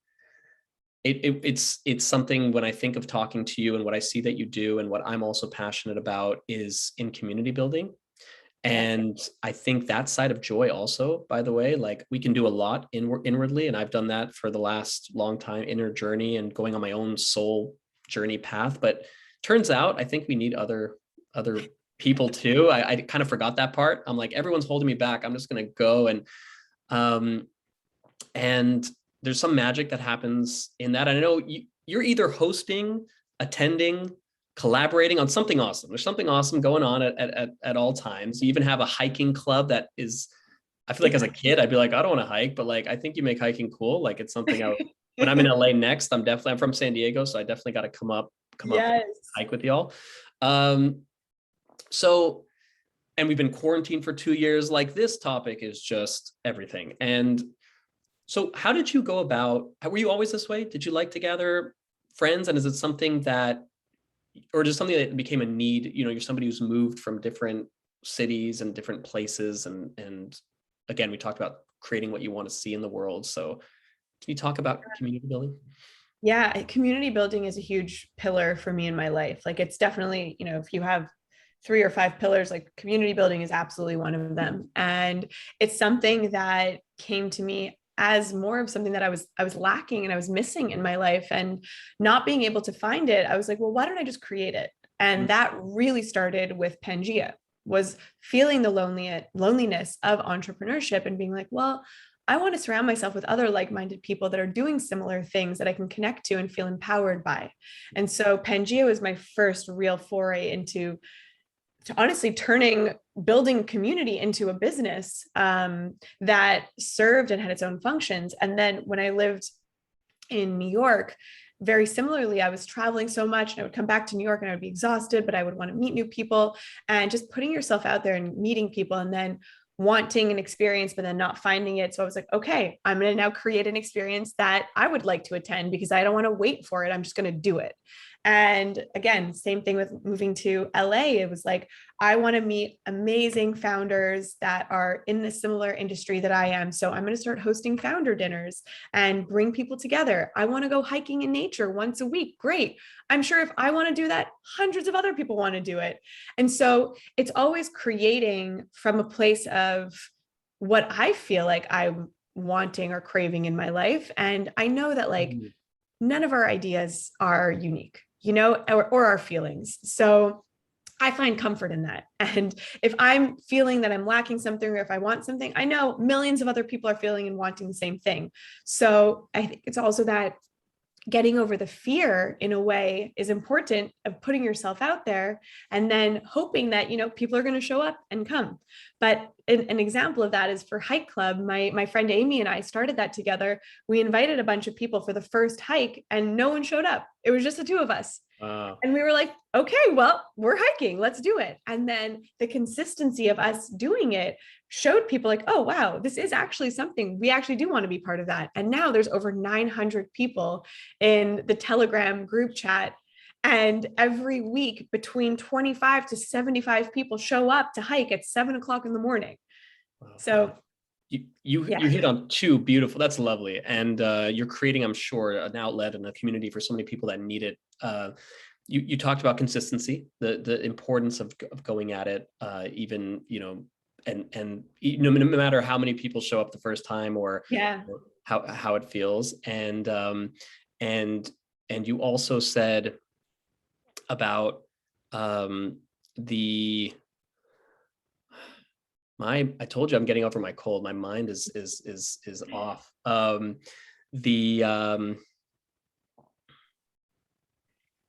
it's something when I think of talking to you and what I see that you do and what I'm also passionate about is in community building. And I think that side of joy also, by the way, like we can do a lot inwardly. And I've done that for the last long time, inner journey and going on my own soul journey path. But turns out, I think we need other people too. I kind of forgot that part. I'm like, everyone's holding me back. I'm just going to go. And there's some magic that happens in that. I know you're either hosting, attending, collaborating on something awesome. There's something awesome going on at all times. You even have a hiking club that is, I feel like as a kid, I'd be like, I don't want to hike, but like, I think you make hiking cool. Like it's something I would when I'm in LA next, I'm from San Diego, so I definitely got to come up and Yes. hike with y'all. Um, so, and we've been quarantined for 2 years. Like, this topic is just everything. And so how did you go about, were you always this way? Did you like to gather friends? And is it something that, or just something that became a need? You know, you're somebody who's moved from different cities and different places. And again, we talked about creating what you want to see in the world. So can you talk about community building? Yeah, community building is a huge pillar for me in my life. Like it's definitely, if you have 3 or 5 pillars, like community building is absolutely one of them. And it's something that came to me as more of something that I was lacking and I was missing in my life, and not being able to find it. I was like, well, why don't I just create it? And that really started with Pangea, was feeling the loneliness of entrepreneurship and being like, well, I want to surround myself with other like-minded people that are doing similar things that I can connect to and feel empowered by. And so Pangea was my first real foray into honestly building community into a business that served and had its own functions. And then when I lived in New York, very similarly, I was traveling so much and I would come back to New York and I would be exhausted, but I would want to meet new people, and just putting yourself out there and meeting people, and then wanting an experience, but then not finding it. So I was like, okay, I'm going to now create an experience that I would like to attend because I don't want to wait for it. I'm just going to do it. And again, same thing with moving to LA. It was like, I want to meet amazing founders that are in the similar industry that I am. So I'm going to start hosting founder dinners and bring people together. I want to go hiking in nature once a week. Great. I'm sure if I want to do that, hundreds of other people want to do it. And so it's always creating from a place of what I feel like I'm wanting or craving in my life. And I know that like none of our ideas are unique, or our feelings. So I find comfort in that. And if I'm feeling that I'm lacking something, or if I want something, I know millions of other people are feeling and wanting the same thing. So I think it's also that getting over the fear in a way is important, of putting yourself out there and then hoping that people are going to show up and come. But an example of that is for Hike Club. My friend Amy and I started that together. We invited a bunch of people for the first hike and no one showed up. It was just the two of us. Wow. And we were like, okay, well, we're hiking, let's do it. And then the consistency of us doing it showed people like, oh, wow, this is actually something we actually do want to be part of that. And now there's over 900 people in the Telegram group chat. And every week between 25 to 75 people show up to hike at 7 o'clock in the morning. Wow. So you hit on two beautiful, that's lovely. And you're creating, I'm sure, an outlet and a community for so many people that need it. You talked about consistency, the importance of going at it, even, and no matter how many people show up the first time, or how it feels. And you also said about I told you I'm getting over my cold. My mind is off.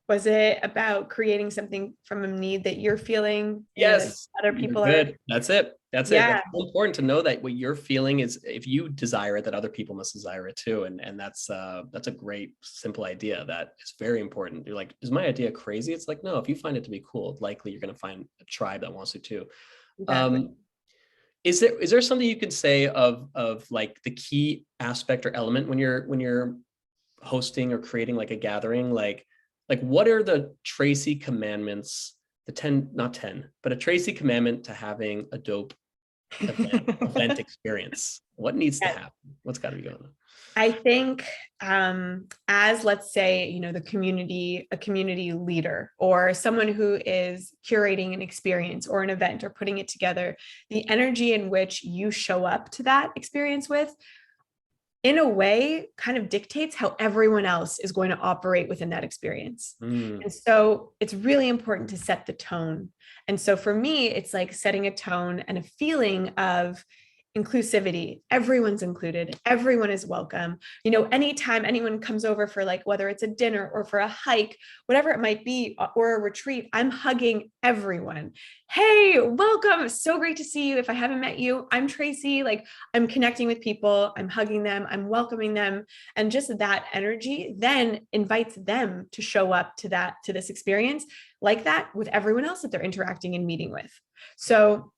Was it about creating something from a need that you're feeling? Yes, Other people good. are. That's it. That's it. Yeah. That's so important to know that what you're feeling is, if you desire it, that other people must desire it too. And that's a great, simple idea that is very important. You're like, is my idea crazy? It's like, no, if you find it to be cool, likely you're going to find a tribe that wants it too. Exactly. Is there something you can say of like the key aspect or element when you're hosting or creating like a gathering, like what are the Tracy commandments, the 10, not 10, but a Tracy commandment to having a dope event experience? What needs to happen? What's got to be going on? I think as, let's say, a community leader or someone who is curating an experience or an event or putting it together, the energy in which you show up to that experience with, in a way, kind of dictates how everyone else is going to operate within that experience. And so it's really important to set the tone. And so for me, it's like setting a tone and a feeling of, inclusivity. Everyone's included. Everyone is welcome. You know, anytime anyone comes over for like, whether it's a dinner or for a hike, whatever it might be, or a retreat, I'm hugging everyone. Hey, welcome. So great to see you. If I haven't met you, I'm Tracy. Like, I'm connecting with people. I'm hugging them. I'm welcoming them. And just that energy then invites them to show up to this experience like that with everyone else that they're interacting and meeting with. So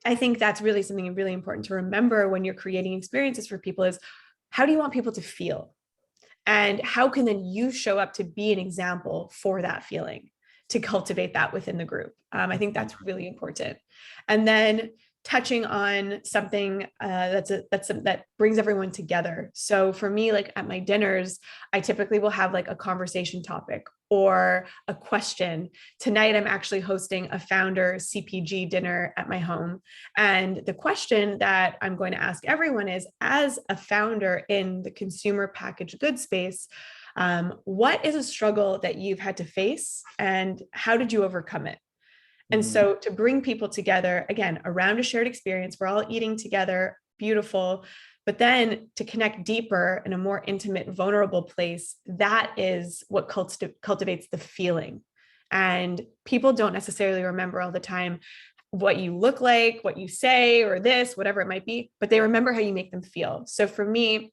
I think that's really something really important to remember when you're creating experiences for people is, how do you want people to feel? And how can then you show up to be an example for that feeling, to cultivate that within the group? I think that's really important. And then touching on something that brings everyone together. So for me, like at my dinners, I typically will have like a conversation topic or a question. Tonight, I'm actually hosting a founder CPG dinner at my home. And the question that I'm going to ask everyone is, as a founder in the consumer packaged goods space, what is a struggle that you've had to face and how did you overcome it? And so to bring people together, again, around a shared experience, we're all eating together, beautiful, but then to connect deeper in a more intimate, vulnerable place, that is what cultivates the feeling. And people don't necessarily remember all the time what you look like, what you say, or this, whatever it might be, but they remember how you make them feel. So for me,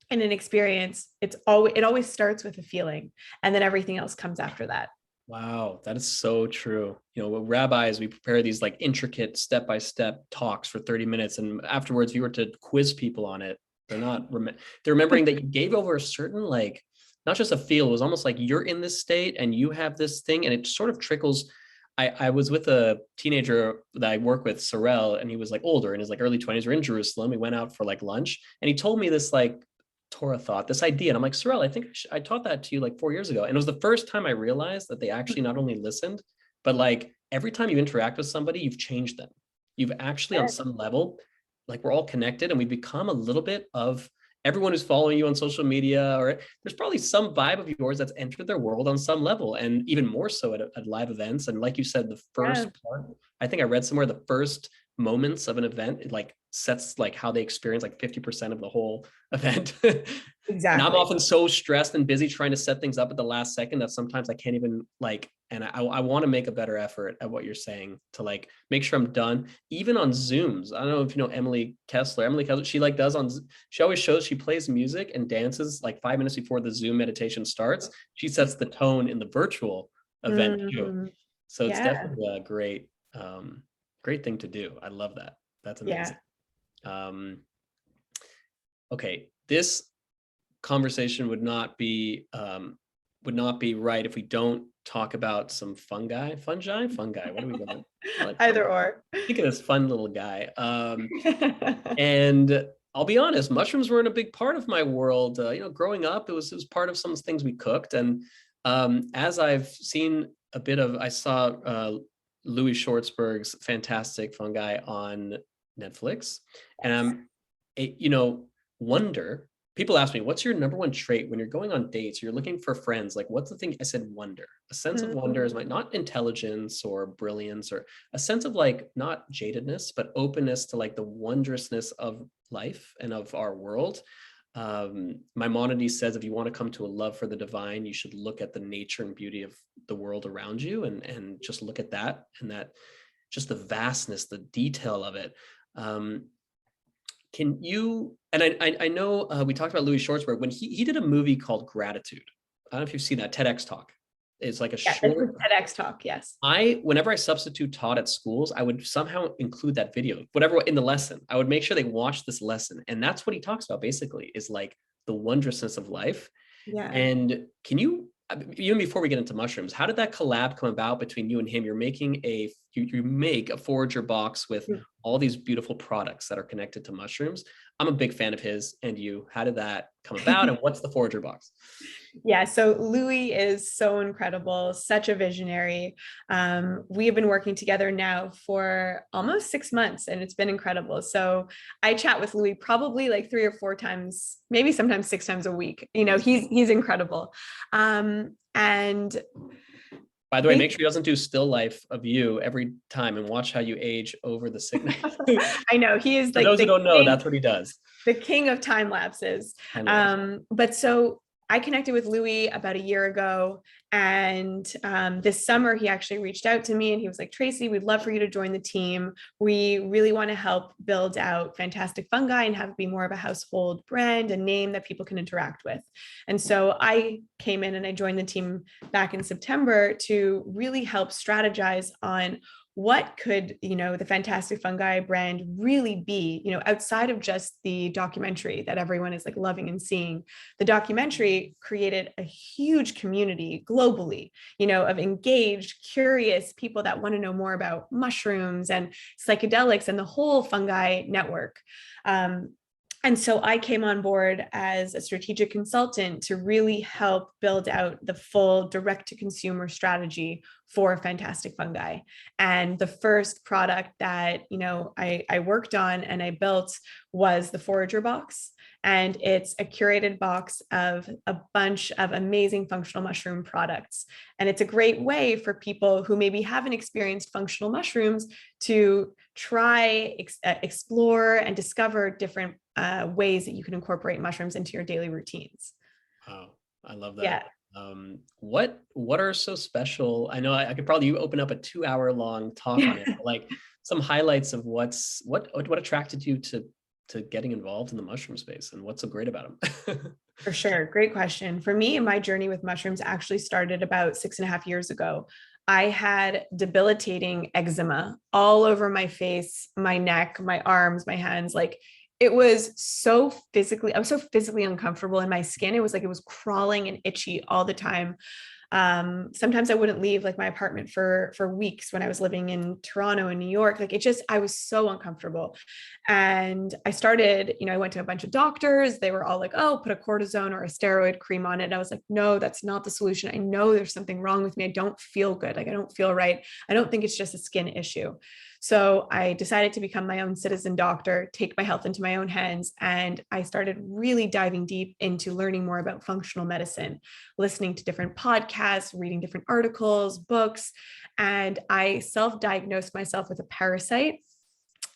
in an experience, it always starts with a feeling, and then everything else comes after that. Wow, that is so true. You know, what rabbis, we prepare these like intricate step-by-step talks for 30 minutes. And afterwards, if you were to quiz people on it, they're not, they're remembering that you gave over a certain, like, not just a feel, it was almost like you're in this state and you have this thing and it sort of trickles. I was with a teenager that I work with, Sorel, and he was like older in his like early 20s. We're in Jerusalem. We went out for like lunch and he told me this like Torah thought, this idea. And I'm like, Sorel, I think I taught that to you like 4 years ago. And it was the first time I realized that they actually not only listened, but like every time you interact with somebody, you've changed them. You've actually on some level, like we're all connected and we become a little bit of everyone who's following you on social media, or there's probably some vibe of yours that's entered their world on some level, and even more so at live events. And like you said, the first part, I think I read somewhere the first moments of an event, it like sets like how they experience like 50% of the whole event. Exactly. And I'm often so stressed and busy trying to set things up at the last second that sometimes I can't even like, and I want to make a better effort at what you're saying to like make sure I'm done, even on Zooms. I don't know if you know Emily Kessler, she like does on, she always shows, she plays music and dances like 5 minutes before the Zoom meditation starts. She sets the tone in the virtual event too. So it's definitely a great thing to do. I love that. That's amazing. Okay, this conversation would not be right if we don't talk about some fungi. What are we going? Either or. Think of this fun little guy. And I'll be honest, mushrooms weren't a big part of my world. You know, growing up, it was part of some things we cooked. And as I've seen a bit of, I saw Louis Schwartzberg's fantastic fungi on Netflix, and wonder. People ask me, what's your number one trait when you're going on dates, you're looking for friends? Like, what's the thing? I said, wonder. A sense of wonder is like not intelligence or brilliance, or a sense of like not jadedness, but openness to like the wondrousness of life and of our world. Maimonides says, if you want to come to a love for the divine, you should look at the nature and beauty of the world around you and just look at that, and that just the vastness, the detail of it. Can you, and I know we talked about Louis Schwartzberg when he did a movie called Gratitude. I don't know if you've seen that TEDx talk. It's like a short TEDx talk. Yes. Whenever I substitute taught at schools, I would somehow include that video, whatever in the lesson. I would make sure they watch this lesson. And that's what he talks about basically, is like the wondrousness of life. Yeah. And can you, even before we get into mushrooms, how did that collab come about between you and him? You're making you make a Forager Box with all these beautiful products that are connected to mushrooms. I'm a big fan of his and you. How did that come about? And what's the Forager Box? Yeah, so Louis is so incredible, such a visionary. We have been working together now for almost 6 months, and it's been incredible. So I chat with Louis probably like 3 or 4 times, maybe sometimes 6 times a week. You know, he's incredible. And By the way, Thank make sure he doesn't do still life of you every time and watch how you age over the sickness. I know he is For like those who don't know, that's what he does. the king of time lapses. Time lapse. But so I connected with Louis about a year ago. And this summer, he actually reached out to me and he was like, Tracy, we'd love for you to join the team. We really want to help build out Fantastic Fungi and have it be more of a household brand, a name that people can interact with. And so I came in and I joined the team back in September to really help strategize on what could, the Fantastic Fungi brand really be, outside of just the documentary that everyone is like loving and seeing. The documentary created a huge community globally, of engaged, curious people that want to know more about mushrooms and psychedelics and the whole fungi network. And so I came on board as a strategic consultant to really help build out the full direct to consumer strategy for Fantastic Fungi. And the first product that, I worked on and I built was the Forager Box. And it's a curated box of a bunch of amazing functional mushroom products. And it's a great way for people who maybe haven't experienced functional mushrooms to try, explore, and discover different ways that you can incorporate mushrooms into your daily routines. Wow, I love that. Yeah. What are so special? I know I could probably open up a 2-hour long talk on it, but like some highlights of what attracted you to getting involved in the mushroom space and what's so great about them. For sure. Great question. For me, my journey with mushrooms actually started about 6.5 years ago. I had debilitating eczema all over my face, my neck, my arms, my hands. Like I was so physically uncomfortable in my skin. It was like it was crawling and itchy all the time. Sometimes I wouldn't leave like my apartment for weeks when I was living in Toronto and New York. Like I was so uncomfortable. And I started, I went to a bunch of doctors. They were all like, oh, put a cortisone or a steroid cream on it. And I was like, no, that's not the solution. I know there's something wrong with me. I don't feel good. Like I don't feel right. I don't think it's just a skin issue. So I decided to become my own citizen doctor, take my health into my own hands. And I started really diving deep into learning more about functional medicine, listening to different podcasts, reading different articles, books. And I self-diagnosed myself with a parasite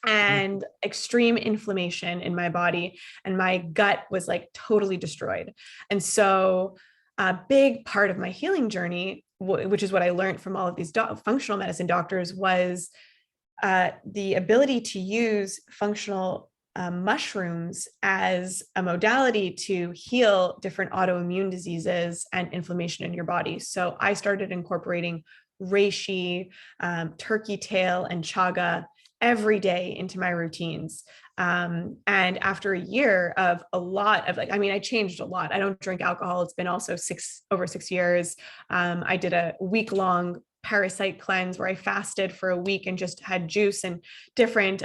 and extreme inflammation in my body. And my gut was like totally destroyed. And so a big part of my healing journey, which is what I learned from all of these functional medicine doctors, was the ability to use functional mushrooms as a modality to heal different autoimmune diseases and inflammation in your body. So I started incorporating reishi, turkey tail, and chaga every day into my routines. And after a year of a lot of I changed a lot. I don't drink alcohol. It's been also over 6 years. I did a week-long Parasite Cleanse where I fasted for a week and just had juice and different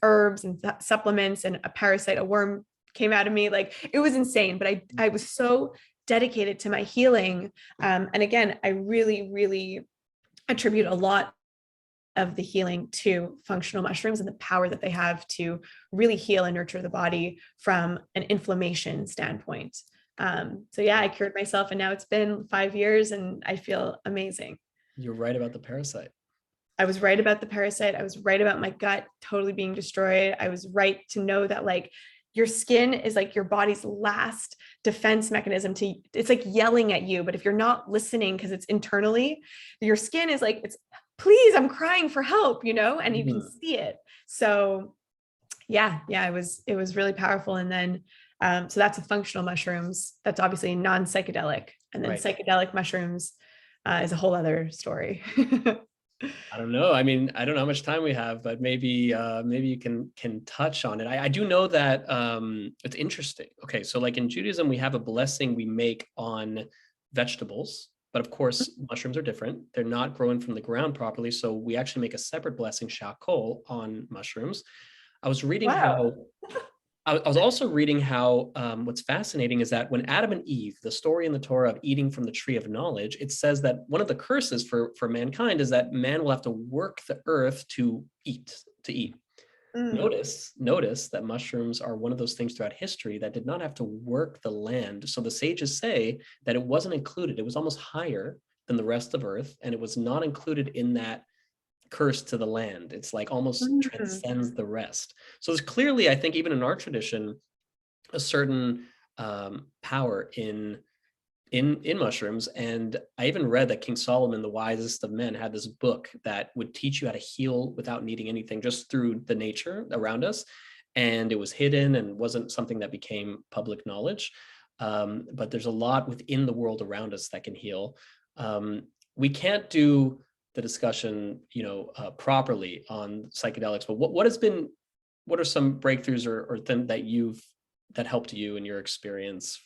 herbs and supplements, and a worm came out of me. Like it was insane, but I was so dedicated to my healing. And again, I really, really attribute a lot of the healing to functional mushrooms and the power that they have to really heal and nurture the body from an inflammation standpoint. So yeah, I cured myself and now it's been 5 years and I feel amazing. You're right about the parasite. I was right about the parasite. I was right about my gut totally being destroyed. I was right to know that like your skin is like your body's last defense mechanism it's like yelling at you. But if you're not listening because it's internally, your skin is like, please, I'm crying for help, and you can see it. So yeah, it was really powerful. And then, so that's a functional mushrooms. That's obviously non-psychedelic. And then psychedelic mushrooms is a whole other story. I don't know. I mean, I don't know how much time we have, but maybe you can touch on it. I do know that it's interesting. Okay, so like in Judaism, we have a blessing we make on vegetables, but of course, mushrooms are different. They're not growing from the ground properly, so we actually make a separate blessing, shakol, on mushrooms. I was reading I was also reading how what's fascinating is that when Adam and Eve, the story in the Torah of eating from the tree of knowledge, it says that one of the curses for mankind is that man will have to work the earth to eat. Notice that mushrooms are one of those things throughout history that did not have to work the land. So the sages say that it wasn't included. It was almost higher than the rest of Earth, and it was not included in that curse to the land. It's like almost Mhm. transcends the rest. So there's clearly, I think, even in our tradition, a certain power in mushrooms. And I even read that King Solomon, the wisest of men, had this book that would teach you how to heal without needing anything, just through the nature around us. And it was hidden and wasn't something that became public knowledge. But there's a lot within the world around us that can heal. We can't do the discussion, properly on psychedelics. But what are some breakthroughs or things that helped you in your experience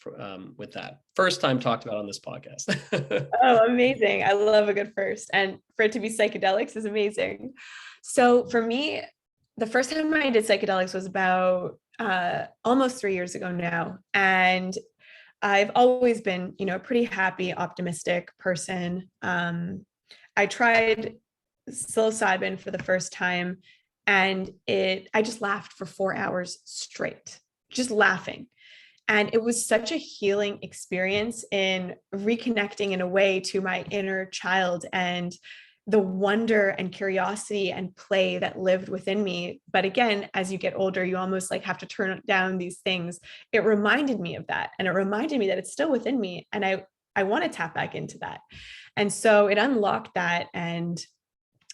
with that? First time talked about on this podcast. Oh, amazing. I love a good first. And for it to be psychedelics is amazing. So for me, the first time I did psychedelics was about almost 3 years ago now. And I've always been, a pretty happy, optimistic person. I tried psilocybin for the first time, and I just laughed for 4 hours straight, just laughing. And it was such a healing experience in reconnecting in a way to my inner child and the wonder and curiosity and play that lived within me. But again, as you get older, you almost like have to turn down these things. It reminded me of that. And it reminded me that it's still within me. And I want to tap back into that. And so it unlocked that. And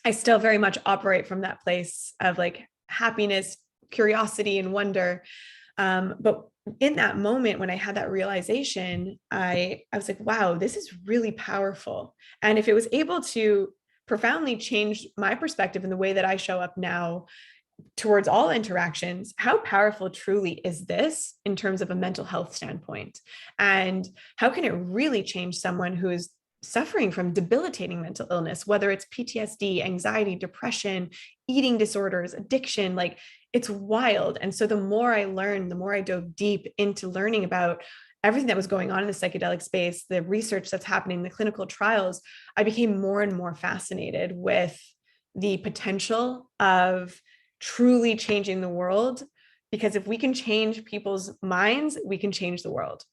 I still very much operate from that place of like happiness, curiosity, and wonder. But in that moment, when I had that realization, I was like, wow, this is really powerful. And if it was able to profoundly change my perspective in the way that I show up now towards all interactions, how powerful truly is this in terms of a mental health standpoint? And how can it really change someone who is suffering from debilitating mental illness, whether it's PTSD, anxiety, depression, eating disorders, addiction? Like, it's wild. And so the more I learned, the more I dove deep into learning about everything that was going on in the psychedelic space, the research that's happening, the clinical trials, I became more and more fascinated with the potential of truly changing the world. Because if we can change people's minds, we can change the world.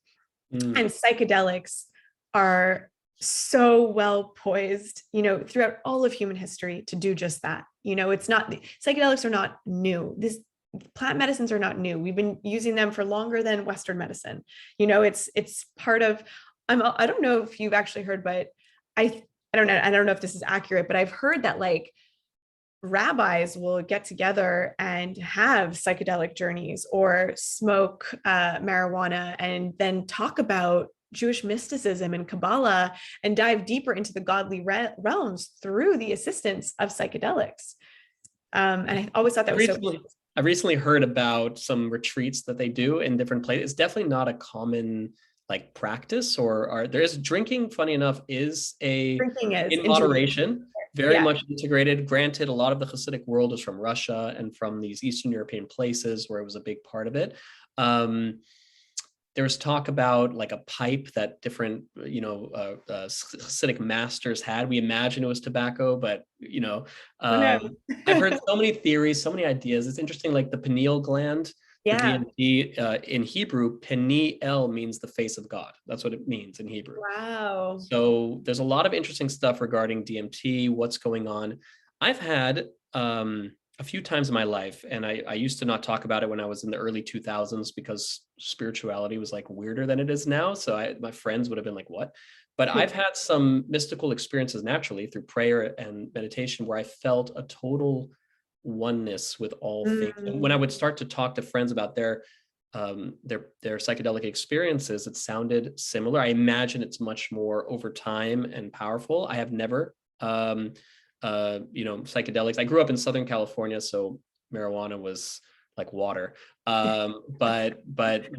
And psychedelics are so well poised, throughout all of human history to do just that. It's not, psychedelics are not new. Plant medicines are not new. We've been using them for longer than Western medicine. It's part of, I don't know if you've actually heard, but I don't know. I don't know if this is accurate, but I've heard that like rabbis will get together and have psychedelic journeys or smoke marijuana and then talk about Jewish mysticism and Kabbalah and dive deeper into the godly realms through the assistance of psychedelics. And I always thought that was so cool. I recently heard about some retreats that they do in different places. It's definitely not a common like practice, or there is drinking, funny enough, is Drinking is in moderation, very yeah. much integrated. Granted, a lot of the Hasidic world is from Russia and from these Eastern European places where it was a big part of it. There was talk about like a pipe that different, Hasidic masters had. We imagine it was tobacco, but I've heard so many theories, so many ideas. It's interesting, like the pineal gland, the Yeah. DMT in Hebrew, Peniel means the face of God. That's what it means in Hebrew. Wow. So there's a lot of interesting stuff regarding DMT, what's going on. I've had a few times in my life, and I used to not talk about it when I was in the early 2000s because spirituality was like weirder than it is now. So my friends would have been like, what? But I've had some mystical experiences naturally through prayer and meditation where I felt a total oneness with all things. And when I would start to talk to friends about their psychedelic experiences, it sounded similar. I imagine it's much more over time and powerful. I have never psychedelics. I grew up in Southern California, so marijuana was like water. But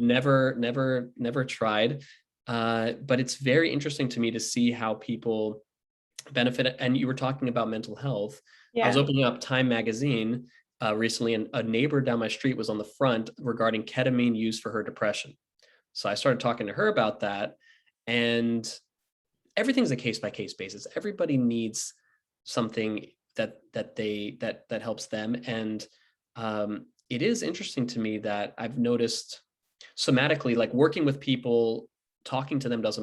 never tried. But it's very interesting to me to see how people benefit. And you were talking about mental health. Yeah. I was opening up Time magazine recently, and a neighbor down my street was on the front regarding ketamine used for her depression. So I started talking to her about that, and everything's a case by case basis. Everybody needs something that helps them. And it is interesting to me that I've noticed somatically, like working with people, talking to them is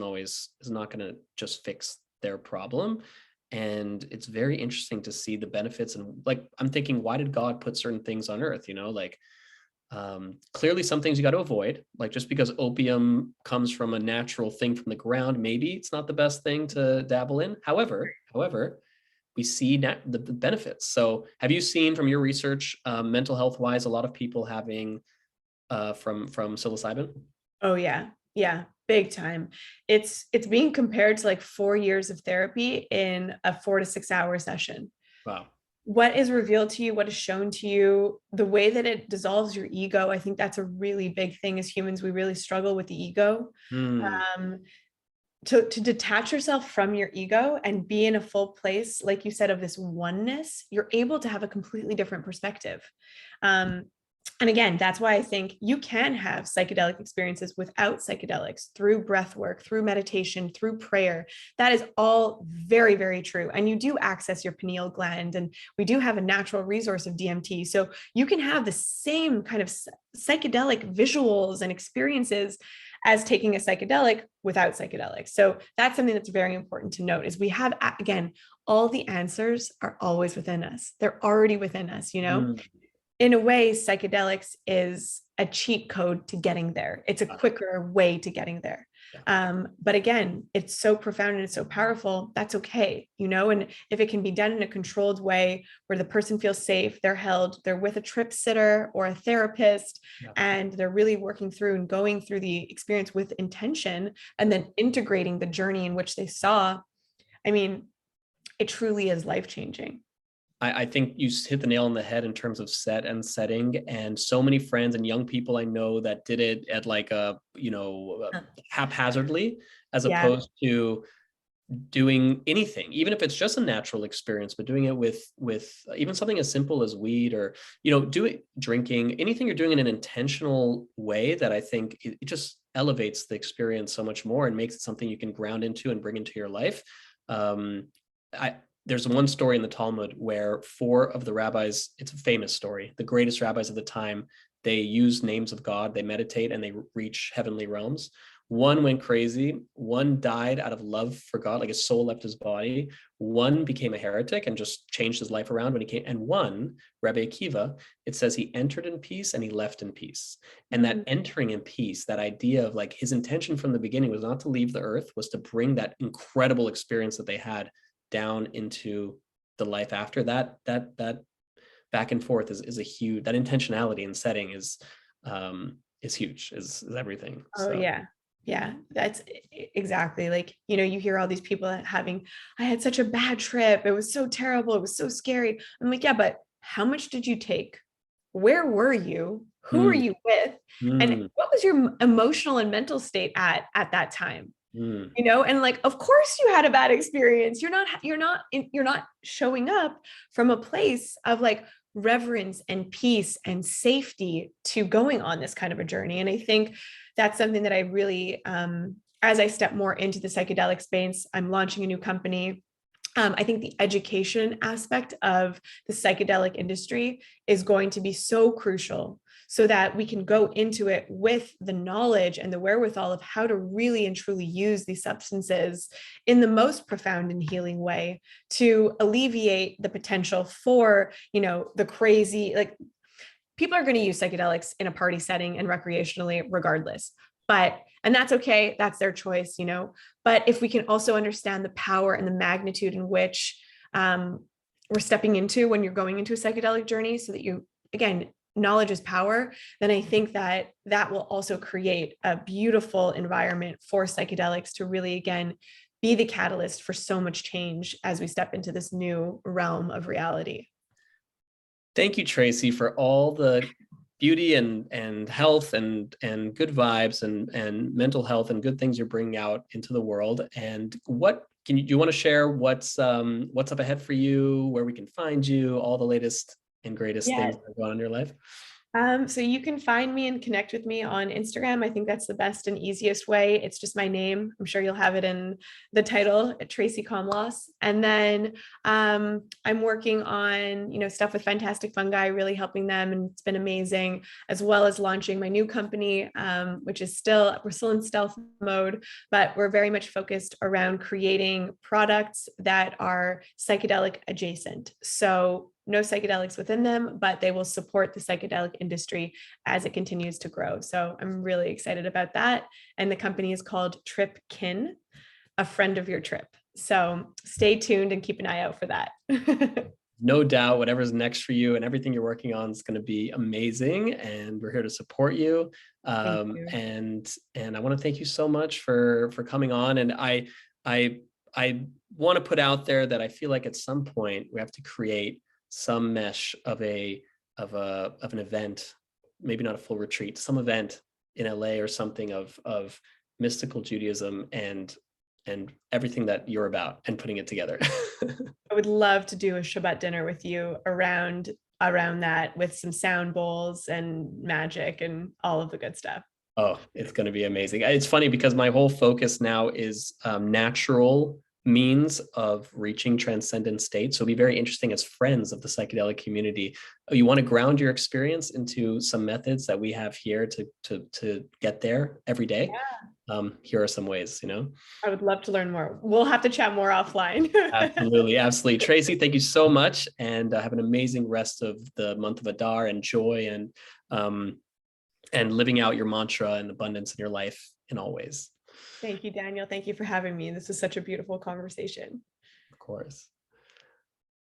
not going to just fix their problem. And it's very interesting to see the benefits. And like, I'm thinking, why did God put certain things on earth? Like, clearly some things you got to avoid, like just because opium comes from a natural thing from the ground, maybe it's not the best thing to dabble in. However, we see the benefits. So have you seen from your research, mental health wise, a lot of people having from psilocybin? Oh yeah. Yeah. Big time. It's being compared to like 4 years of therapy in a 4 to 6 hour session. Wow. What is revealed to you, what is shown to you, the way that it dissolves your ego. I think that's a really big thing. As humans, we really struggle with the ego. Hmm. Um, to detach yourself from your ego and be in a full place, like you said, of this oneness, you're able to have a completely different perspective. Um, and again, that's why I think you can have psychedelic experiences without psychedelics, through breath work, through meditation, through prayer. That is all very, very true. And you do access your pineal gland, and we do have a natural resource of DMT. So you can have the same kind of psychedelic visuals and experiences as taking a psychedelic without psychedelics. So that's something that's very important to note, is we have, again, all the answers are always within us. They're already within us, Hmm. In a way, psychedelics is a cheat code to getting there. It's a quicker way to getting there. But again, it's so profound and it's so powerful. That's okay, and if it can be done in a controlled way where the person feels safe, they're held, they're with a trip sitter or a therapist, Yeah. and they're really working through and going through the experience with intention, and then integrating the journey in which they saw. I mean, it truly is life-changing. I think you hit the nail on the head in terms of set and setting. And so many friends and young people I know that did it at like haphazardly, as Yeah. opposed to doing anything, even if it's just a natural experience, but doing it with even something as simple as weed, or drinking, anything you're doing in an intentional way, that I think it just elevates the experience so much more and makes it something you can ground into and bring into your life. I There's one story in the Talmud where four of the rabbis, it's a famous story, the greatest rabbis of the time, they use names of God, they meditate, and they reach heavenly realms. One went crazy. One died out of love for God, like his soul left his body. One became a heretic and just changed his life around when he came. And one, Rabbi Akiva, it says he entered in peace and he left in peace. And that entering in peace, that idea of like his intention from the beginning was not to leave the earth, was to bring that incredible experience that they had down into the life after that. That back and forth is a huge, that intentionality and setting is huge, is everything. Oh, So yeah. Yeah, that's exactly, like, you hear all these people having, I had such a bad trip. It was so terrible. It was so scary. I'm like, yeah, but how much did you take? Where were you? Who were mm, you with? And mm, what was your emotional and mental state at that time? mm. And like, of course you had a bad experience. You're not showing up from a place of like reverence and peace and safety to going on this kind of a journey. And I think that's something that I really, as I step more into the psychedelic space, I'm launching a new company. I think the education aspect of the psychedelic industry is going to be so crucial, so that we can go into it with the knowledge and the wherewithal of how to really and truly use these substances in the most profound and healing way to alleviate the potential for, the crazy, like, people are going to use psychedelics in a party setting and recreationally regardless. And that's okay. That's their choice. But if we can also understand the power and the magnitude in which we're stepping into when you're going into a psychedelic journey, so that again, knowledge is power, then I think that will also create a beautiful environment for psychedelics to really, again, be the catalyst for so much change as we step into this new realm of reality. Thank you, Tracy, for all the beauty and health and good vibes and mental health and good things you're bringing out into the world. And what do you want to share? What's up ahead for you? Where we can find you? All the latest and greatest Yeah. things that are going on in your life? So you can find me and connect with me on Instagram. I think that's the best and easiest way. It's just my name. I'm sure you'll have it in the title, Tracy Komlos. And then I'm working on, stuff with Fantastic Fungi, really helping them, and it's been amazing, as well as launching my new company, which is we're still in stealth mode, but we're very much focused around creating products that are psychedelic adjacent. So no psychedelics within them, but they will support the psychedelic industry as it continues to grow. So I'm really excited about that. And the company is called Trip Kin, a friend of your trip. So stay tuned and keep an eye out for that. No doubt, whatever's next for you and everything you're working on is going to be amazing, and we're here to support you. Thank you. And I want to thank you so much for coming on. And I want to put out there that I feel like at some point we have to create some mesh of an event, maybe not a full retreat, some event in LA or something of mystical Judaism and everything that you're about, and putting it together. I would love to do a Shabbat dinner with you around that, with some sound bowls and magic and all of the good stuff. Oh, it's going to be amazing. It's funny because my whole focus now is natural means of reaching transcendent states. So it'll be very interesting as friends of the psychedelic community. You want to ground your experience into some methods that we have here to get there every day. Here are some ways, I would love to learn more. We'll have to chat more offline. Absolutely. Absolutely. Tracy, thank you so much. And have an amazing rest of the month of Adar and joy and living out your mantra and abundance in your life in all ways. Thank you, Daniel. Thank you for having me. This was such a beautiful conversation. Of course.